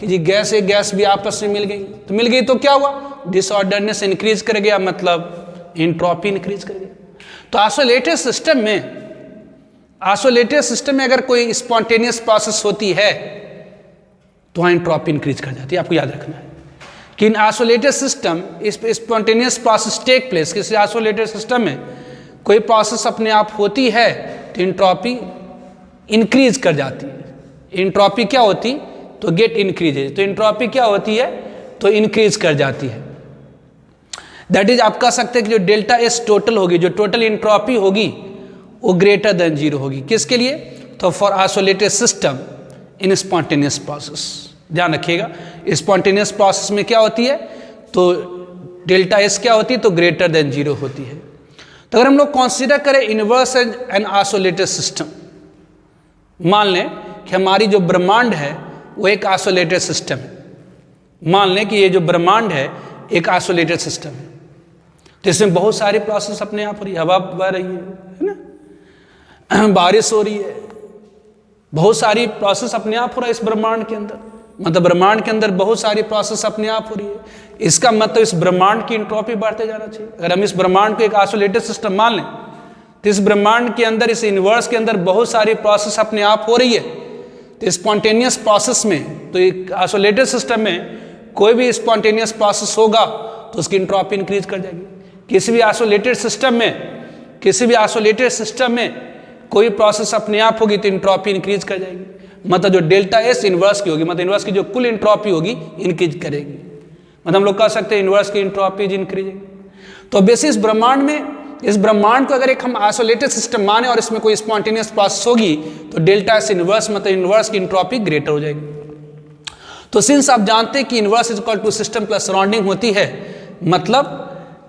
कि जी गैस एक गैस भी आपस में मिल गई, तो मिल गई तो क्या हुआ? डिसऑर्डरनेस इंक्रीज कर गया, मतलब एंट्रोपी इंक्रीज कर गया। तो आइसोलेटेड सिस्टम में अगर कोई स्पॉन्टेनियस प्रोसेस होती है तो वहाँ एंट्रोपी इंक्रीज कर जाती है। आपको याद रखना है कि in isolated system spontaneous process take place. किसी आइसोलेटेड सिस्टम में कोई प्रोसेस अपने आप होती है तो एंट्रोपी इंक्रीज कर जाती है। एंट्रोपी क्या होती? तो गेट इंक्रीजेज। तो एंट्रोपी क्या होती है? तो इंक्रीज कर जाती है। दैट इज आप कह सकते हैं कि जो डेल्टा एस टोटल होगी, जो टोटल एंट्रोपी होगी वो ग्रेटर देन 0 होगी। किसके लिए? तो for isolated system in spontaneous process. ध्यान रखिएगा, स्पॉन्टेनियस प्रोसेस में क्या होती है? तो डेल्टा एस क्या होती है? तो ग्रेटर देन 0 होती है। तो अगर हम लोग कंसीडर करें इनवर्स एंड आइसोलेटेड सिस्टम, मान लें कि हमारी जो ब्रह्मांड है वो एक आइसोलेटेड सिस्टम है। मान लें कि ये जो ब्रह्मांड है एक आइसोलेटेड सिस्टम है, तो इसमें बहुत सारी प्रोसेस अपने आप हो रही है। हवा बह रही है ना, बारिश हो रही है, बहुत सारी प्रोसेस अपने आप हो रहा है इस ब्रह्मांड के अंदर। मतलब ब्रह्मांड के अंदर बहुत सारी प्रोसेस अपने आप हो रही है। इसका मतलब इस ब्रह्मांड की एंट्रोपी बढ़ते जाना चाहिए। अगर हम इस ब्रह्मांड को एक आइसोलेटेड सिस्टम मान लें तो इस ब्रह्मांड के अंदर, इस यूनिवर्स के अंदर बहुत सारी प्रोसेस अपने आप हो रही है। तो स्पॉन्टेनियस प्रोसेस में, तो एक आइसोलेटेड सिस्टम में कोई भी स्पॉन्टेनियस प्रोसेस होगा तो उसकी एंट्रोपी इंक्रीज कर जाएगी। किसी भी आइसोलेटेड सिस्टम में कोई प्रोसेस अपने आप होगी तो एंट्रोपी इंक्रीज कर जाएगी। मतलब जो डेल्टा एस इनवर्स की होगी, मतलब इनवर्स की जो कुल एंट्रोपी होगी इंक्रीज करेगी। मतलब हम लोग कह सकते हैं इनवर्स की एंट्रोपी इंक्रीज। तो बेसिस ब्रह्मांड में, इस ब्रह्मांड को अगर एक हम आइसोलेटेड सिस्टम माने और इसमें कोई स्पॉन्टेनियस प्रोसेस होगी तो डेल्टा एस इनवर्स, मतलब इनवर्स की एंट्रोपी ग्रेटर हो जाएगी। तो सिंस आप जानते हैं कि universe is equal to system plus surrounding होती है, मतलब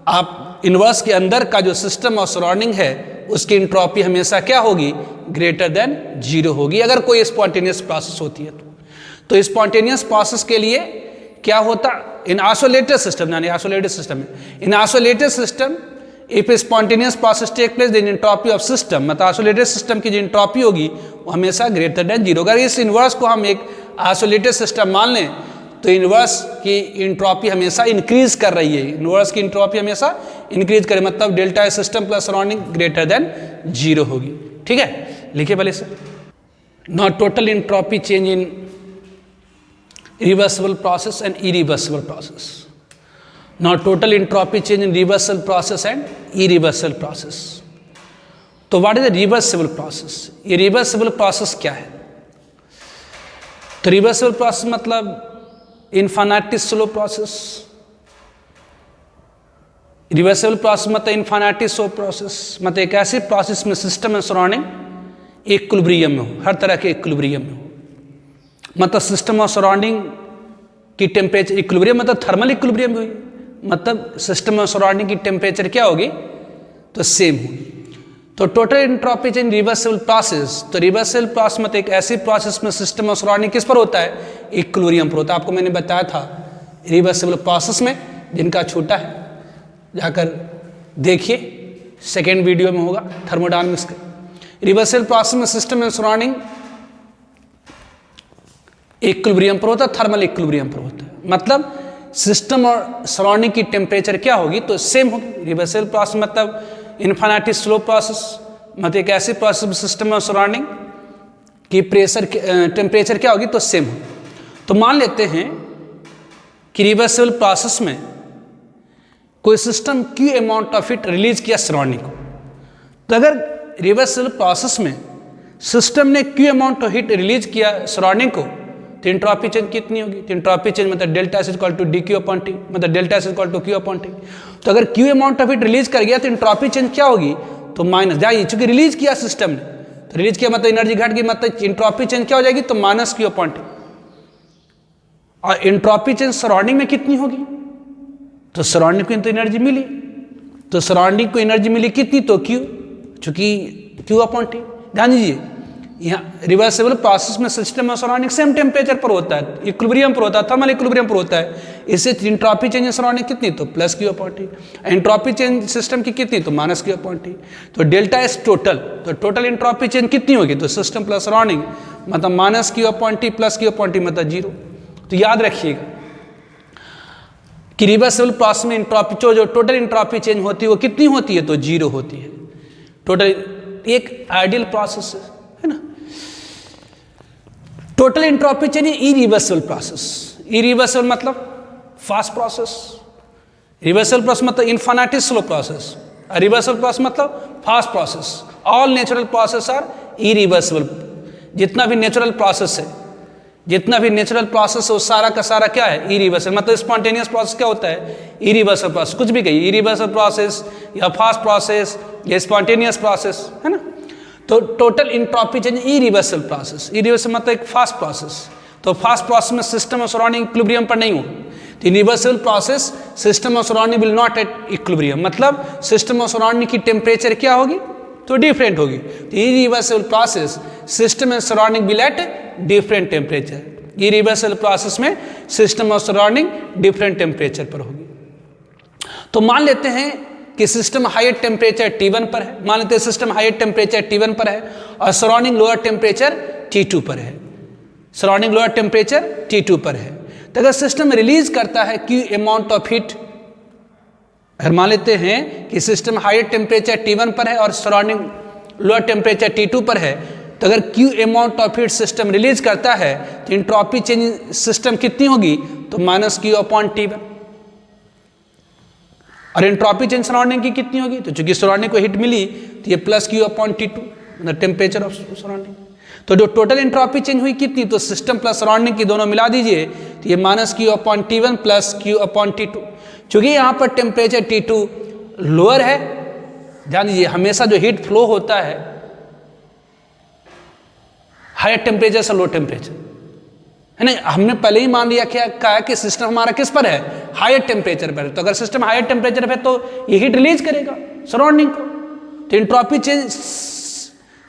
आप इनवर्स के अंदर का जो सिस्टम और सराउंडिंग है उसकी एंट्रोपी हमेशा क्या होगी? ग्रेटर देन 0 होगी अगर कोई स्पॉन्टेनियस प्रोसेस होती है तो स्पॉन्टेनियस प्रोसेस के लिए क्या होता? इन आइसोलेटेड सिस्टम, यानी आइसोलेटेड सिस्टम में, in isolated system if spontaneous process take place then entropy of system, मतलब आइसोलेटेड सिस्टम की जो एंट्रोपी होगी वो हमेशा ग्रेटर देन 0। अगर इस इनवर्स को हम एक आइसोलेटेड सिस्टम मान लें तो इनवर्स की एंट्रोपी हमेशा इंक्रीज कर रही है। इनवर्स की एंट्रोपी हमेशा इंक्रीज करे, मतलब delta system plus surrounding greater than 0 होगी। ठीक है, लिखिए पहले से। Not total entropy change in reversible process and irreversible process. Not total entropy change in reversible process and irreversible process. तो what is the reversible process? ये reversible process क्या है? तो रिवर्सिबल प्रोसेस मतलब infinitely slow process. Reversible process मतलब infinitely slow process, मतलब एक ऐसी प्रोसेस में सिस्टम एंड सराउंडिंग इक्विलिब्रियम में हो, हर तरह के इक्विलिब्रियम में हो। मतलब सिस्टम और सराउंडिंग की टेम्परेचर इक्विलिब्रियम, मतलब थर्मल इक्विलिब्रियम हुई, मतलब सिस्टम और सराउंडिंग की टेम्परेचर क्या होगी? तो सेम होगी। तो total entropy change reversible process, तो रिवर्सिबल प्रोसेस मतलब एक ऐसी प्रोसेस में सिस्टम और सराउंडिंग किस पर होता है? इक्विलिब्रियम पर होता है। आपको मैंने बताया था रिवर्सिबल प्रोसेस में, जिनका छोटा है जाकर देखिए, सेकेंड वीडियो में होगा थर्मोडायनामिक्स का। रिवर्सिबल प्रोसेस में सिस्टम एंड सराउंडिंग इक्विलिब्रियम पर होता है, थर्मल इक्विलिब्रियम पर होता है। मतलब सिस्टम और सराउंडिंग की टेम्परेचर क्या होगी? तो सेम होगी। रिवर्सिबल प्रोसेस मतलब इनफाइनाइटली स्लो प्रोसेस, मतलब एक ऐसी प्रोसेस में सिस्टम और सराउंडिंग की टेम्परेचर क्या होगी? तो सेम होगी। तो मान लेते हैं कि रिवर्सिबल प्रोसेस में कोई system Q amount of heat release किया सराउंडिंग को। तो अगर रिवर्सिबल प्रोसेस में सिस्टम ने Q amount of heat release किया सराउंडिंग को तो एंट्रोपी चेंज कितनी होगी? तो एंट्रोपी चेंज मतलब delta S equal to D Q upon T, मतलब delta S equal to Q upon T. तो अगर Q amount of heat release कर गया तो एंट्रोपी चेंज क्या होगी? तो माइनस, जाइए चूंकि रिलीज किया सिस्टम ने, तो रिलीज किया मतलब एनर्जी घट गई, मतलब एंट्रोपी चेंज क्या हो जाएगी? तो माइनस क्यू अपॉन टी। और एंट्रोपी चेंज सराउंडिंग में कितनी होगी? तो सराउंडिंग को तो एनर्जी मिली, तो सराउंडिंग को एनर्जी मिली कितनी? तो क्यू, चूंकि क्यू अपॉन टी। ध्यान दीजिए, यहाँ रिवर्सिबल प्रोसेस में सिस्टम और सराउंडिंग सेम टेम्परेचर पर होता है, इक्विलिब्रियम पर होता है, थर्मल इक्विलिब्रियम पर होता है। इससे एंट्रोपी चेंज इन सराउंडिंग कितनी, तो plus Q upon T. Entropy change system की कितनी, तो माइनस क्यू अपॉन टी। तो डेल्टा एस टोटल, तो टोटल एंट्रोपी चेंज कितनी होगी, तो सिस्टम प्लस सराउंडिंग मतलब minus Q upon T plus Q upon T मतलब जीरो। तो याद रखिएगा कि रिवर्सिबल प्रोसेस में एंट्रोपी जो टोटल एंट्रोपी चेंज होती है वो कितनी होती है, तो जीरो होती है टोटल। एक आइडियल प्रोसेस है ना। Total entropy change irreversible process, irreversible मतलब फास्ट प्रोसेस, रिवर्सिबल प्रोसेस मतलब infinity slow process, reversible process मतलब fast process. All natural process are irreversible. जितना भी नेचुरल प्रोसेस है, जितना भी नेचुरल प्रोसेस है वो सारा का सारा क्या है, इरिवर्सिबल। मतलब स्पॉन्टेनियस प्रोसेस क्या होता है, इरिवर्सिबल प्रोसेस। कुछ भी कहिए, इरिवर्सिबल प्रोसेस या फास्ट प्रोसेस या स्पॉन्टेनियस प्रोसेस, है ना। तो total entropy change irreversible process, irreversible मतलब एक फास्ट प्रोसेस। तो फास्ट प्रोसेस में सिस्टम और सराउंडिंग इक्विलिब्रियम पर नहीं होगा। तो रिवर्सिबल प्रोसेस सिस्टम और surrounding will not at equilibrium, मतलब सिस्टम और सराउंडिंग की टेम्परेचर क्या होगी, तो डिफरेंट होगी। तो irreversible process system and surrounding will at different temperature. Irreversible process में सिस्टम और सराउंडिंग डिफरेंट टेम्परेचर पर होगी। तो मान लेते हैं कि सिस्टम हायर टेम्परेचर T1 पर है, मान लेते हैं सिस्टम हायर टेम्परेचर T1 पर है और सराउंडिंग लोअर टेम्परेचर T2 पर है, सराउंडिंग लोअर टेम्परेचर T2 पर है। तो अगर सिस्टम रिलीज करता है Q अमाउंट ऑफ हीट, अगर मान लेते हैं कि सिस्टम हायर टेम्परेचर T1 पर है और सराउंडिंग लोअर टेम्परेचर T2 पर है, तो अगर Q amount of heat system release करता है तो एंट्रोपी चेंज सिस्टम कितनी होगी, तो माइनस क्यू अपॉन T1। और एंट्रोपी चेंज सराउंडिंग की कितनी होगी, तो चूंकि सराउंडिंग को हीट मिली तो ये प्लस क्यू अपॉन T2 मतलब टेम्परेचर ऑफ सराउंडिंग। तो जो टोटल एंट्रोपी चेंज हुई कितनी, तो सिस्टम प्लस सराउंडिंग की दोनों मिला दीजिए तो ये minus Q upon T1 plus Q upon T2। चूंकि यहाँ पर टेम्परेचर T2 लोअर है, ध्यान दीजिए हमेशा जो हीट फ्लो होता है हायर टेम्परेचर से लो टेम्परेचर, है ना। हमने पहले ही मान लिया क्या कहा कि सिस्टम हमारा किस पर है, हायर टेम्परेचर पर है। तो अगर सिस्टम हायर टेम्परेचर पर तो ये हीट रिलीज करेगा सराउंडिंग को, तो एंट्रोपी चेंज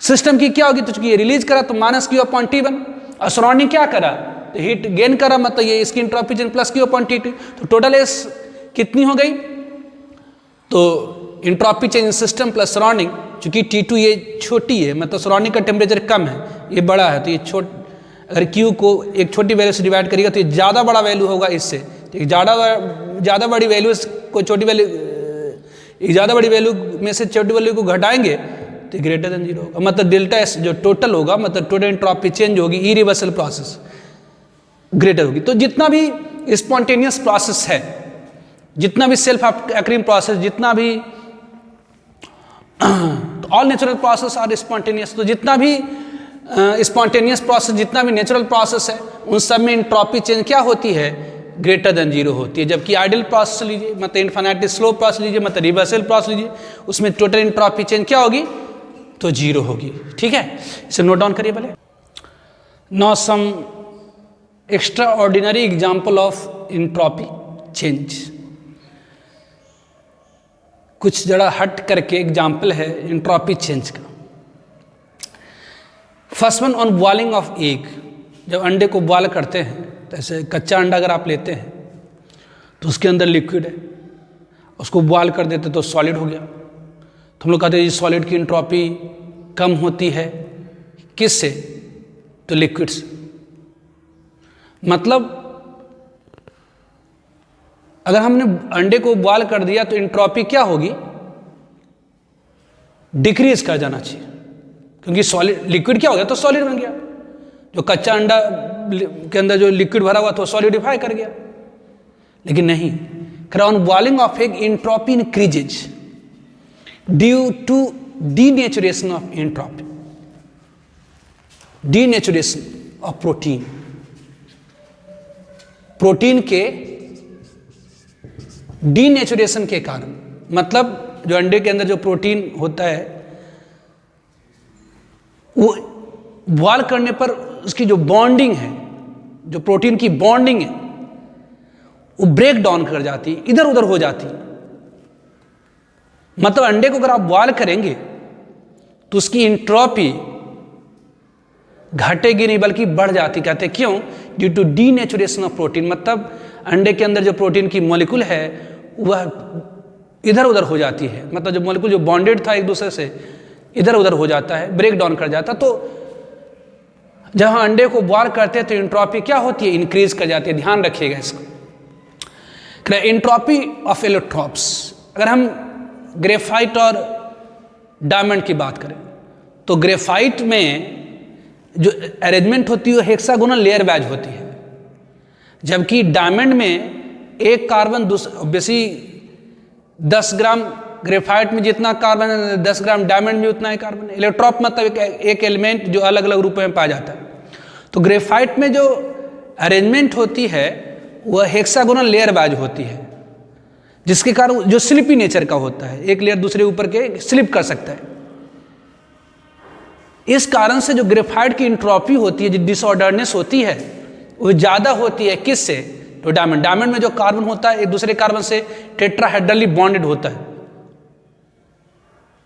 सिस्टम की क्या होगी, तो चूंकि ये रिलीज करा तो माइनस क्यू अपॉन T1 और सराउंडिंग क्या करा, तो हीट गेन करा, मतलब ये इसकी entropy change plus Q upon T2। तो टोटल एस कितनी हो गई, तो entropy change system plus surrounding, चूंकि T2 ये छोटी है मतलब सराउंडिंग का टेम्परेचर कम है, ये बड़ा है, तो ये अगर Q को एक छोटी वैल्यू से डिवाइड करेगा तो ये ज़्यादा बड़ा वैल्यू होगा इससे, तो ज़्यादा बड़ी वैल्यू को छोटी वैल्यू, ज़्यादा बड़ी वैल्यू में से छोटी वैल्यू को घटाएंगे तो ग्रेटर देन जीरो होगा। मतलब डेल्टा एस जो टोटल होगा, मतलब टोटल एंट्रोपी चेंज होगी इरिवर्सिबल प्रोसेस ग्रेटर होगी। तो जितना भी स्पॉन्टेनियस प्रोसेस है, जितना भी सेल्फ अकरिंग प्रोसेस, जितना भी all natural process are spontaneous, तो जितना भी स्पॉन्टेनियस प्रोसेस, जितना भी नेचुरल प्रोसेस है उन सब में एंट्रोपी चेंज क्या होती है, ग्रेटर देन जीरो होती है। जबकि आइडियल प्रोसेस लीजिए, मतलब इनफिनिटी स्लो प्रोसेस लीजिए, मतलब रिवर्सिबल प्रोसेस लीजिए, उसमें टोटल एंट्रोपी चेंज क्या होगी, तो जीरो होगी। ठीक है, इसे नोट डाउन करिए पहले। Now some extraordinary example of entropy change. कुछ जरा हट करके एग्जाम्पल है एंट्रोपी चेंज का। First one on boiling of egg. जब अंडे को बॉयल करते हैं, तो ऐसे कच्चा अंडा अगर आप लेते हैं तो उसके अंदर लिक्विड है, उसको बॉयल कर देते तो सॉलिड हो गया। तो हम लोग कहते हैं सॉलिड की एंट्रोपी कम होती है, किससे, तो लिक्विड से। मतलब अगर हमने अंडे को बॉयल कर दिया तो एंट्रोपी क्या होगी, डिक्रीज कर जाना चाहिए, क्योंकि सॉलिड लिक्विड क्या हो गया, तो सॉलिड बन गया। जो कच्चा अंडा के अंदर जो लिक्विड भरा हुआ तो सॉलिडिफाई कर गया। लेकिन नहीं, on boiling of egg entropy increases due to denaturation of entropy, denaturation of protein. Protein के डीनेचुरेशन के कारण, मतलब जो अंडे के अंदर जो प्रोटीन होता है वो बॉयल करने पर उसकी जो बॉन्डिंग है, जो प्रोटीन की बॉन्डिंग है वो ब्रेक डाउन कर जाती है, इधर उधर हो जाती है। मतलब अंडे को अगर आप बॉयल करेंगे तो उसकी एंट्रोपी घटेगी नहीं बल्कि बढ़ जाती। कहते हैं क्यों? Due to denaturation of protein, मतलब अंडे के अंदर जो प्रोटीन की मॉलिक्यूल है वह इधर उधर हो जाती है, मतलब जो मॉलिक्यूल जो बॉन्डेड था एक दूसरे से इधर उधर हो जाता है, ब्रेक डाउन कर जाता। तो जब हम अंडे को बॉयल करते हैं तो एंट्रोपी क्या होती है? इंक्रीज कर जाती है। ध्यान रखिएगा इसको। एंट्रोपी ऑफ एलोट्रॉप्स, अगर हम ग्रेफाइट और डायमंड की बात करें तो ग्रेफाइट में जो अरेंजमेंट होती है वो हेक्सागोनल लेयर वाइज होती है, जबकि डायमंड में एक कार्बन बेसी 10 ग्राम ग्रेफाइट में जितना कार्बन है 10 ग्राम डायमंड में उतना ही कार्बन है। इलेक्ट्रॉप मतलब एक एलिमेंट जो अलग अलग रूपों में पाया जाता है। तो ग्रेफाइट में जो अरेंजमेंट होती है वह हेक्सागोनल लेयर वाइज होती है, जिसके कारण जो स्लिपी नेचर का होता है, एक लेयर दूसरे ऊपर के स्लिप कर सकता है। इस कारण से जो ग्रेफाइट की एंट्रोपी होती है, जो डिसऑर्डरनेस होती है वो ज़्यादा होती है किससे? तो डायमंड में जो कार्बन होता है एक दूसरे कार्बन से टेट्राहेड्रली बॉन्डेड होता है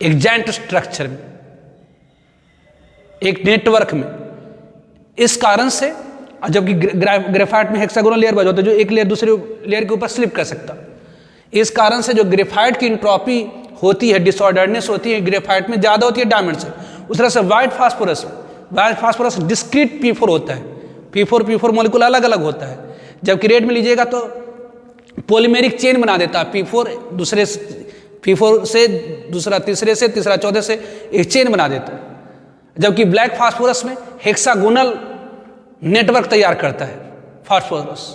एक जॉइंट स्ट्रक्चर में, एक नेटवर्क में। इस कारण से जबकि ग्रेफाइट में हेक्सागोनल लेयर वाइज होता है, जो एक लेयर दूसरे लेयर के ऊपर स्लिप कर सकता। इस कारण से जो ग्रेफाइट की एंट्रोपी होती है, डिसऑर्डरनेस होती है, ग्रेफाइट में ज़्यादा होती है डायमंड से। उस तरह से व्हाइट फास्फोरस डिस्क्रीट P4 होता है। P4 मॉलिक्यूल अलग अलग होता है, जबकि रेड में लीजिएगा तो पॉलीमेरिक चेन बना देता है। P4 से दूसरा तीसरे से तीसरा चौथे से एक चेन बना देता है, जबकि ब्लैक फास्फोरस में हेक्सागोनल नेटवर्क तैयार करता है फास्फोरस।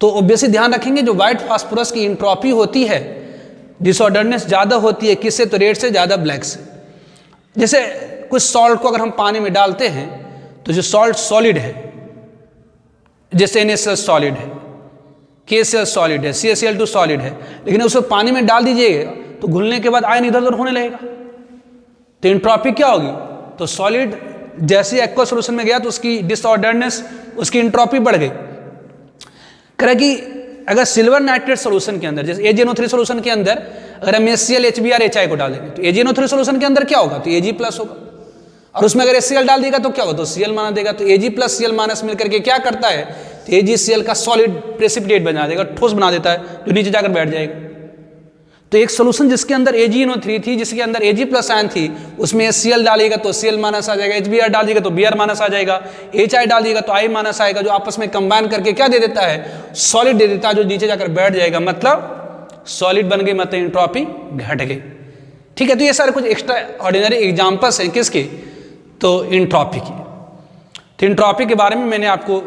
तो ऑब्वियसली ध्यान रखेंगे जो व्हाइट फास्फोरस की एंट्रोपी होती है, डिसऑर्डरनेस ज़्यादा होती है किससे? तो रेड से ज़्यादा ब्लैक से। जैसे कुछ सॉल्ट को अगर हम पानी में डालते हैं तो जो सॉल्ट सॉलिड है, जैसे NaCl सॉलिड है, KCl सॉलिड है, CaCl2 सॉलिड है, लेकिन उसको पानी में डाल दीजिएगा तो घुलने के बाद आयन इधर उधर होने लगेगा। तो एंट्रोपी क्या होगी? तो सॉलिड जैसे एक्वा सोल्यूशन में गया तो उसकी डिसऑर्डरनेस, उसकी एंट्रोपी बढ़ गई। कह कि अगर सिल्वर नाइट्रेट सोल्यूशन के अंदर, जैसे AgNO3 सोल्यूशन के अंदर अगर हम HCl HBr HI को डाल देंगे तो AgNO3 सोल्यूशन के अंदर क्या होगा? तो Ag प्लस होगा, और उसमें अगर HCl डाल देगा तो क्या होगा? तो Cl माना देगा। तो Ag प्लस Cl माइनस मिलकर के क्या करता है? तो AgCl का सॉलिड प्रेसिपिटेट बना देगा, ठोस बना देता है, जो नीचे जाकर बैठ जाएगा। तो एक सोल्यूशन जिसके अंदर AgNO3 थी, जिसके अंदर Ag प्लस आयन थी, उसमें HCl डालेगा तो Cl माइनस आ जाएगा, HBr डाल देगा तो Br माइनस आ जाएगा, HI डाल देगा तो I माइनस आएगा, जो आपस में कंबाइन करके क्या दे देता है? सॉलिड दे देता है, जो नीचे जाकर बैठ जाएगा, मतलब सॉलिड बन गई, मतलब एंट्रोपी घट गई। ठीक है, तो ये सारे कुछ एक्स्ट्रा ऑर्डिनरी एग्जाम्पल्स हैं किसकी? तो एंट्रोपी की। तो एंट्रोपी के बारे में मैंने आपको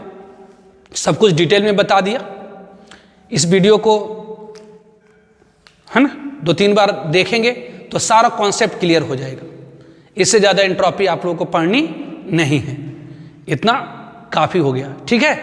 सब कुछ डिटेल में बता दिया। इस वीडियो को है ना 2-3 बार देखेंगे तो सारा कॉन्सेप्ट क्लियर हो जाएगा। इससे ज़्यादा एंट्रोपी आप लोगों को पढ़नी नहीं है, इतना काफ़ी हो गया। ठीक है।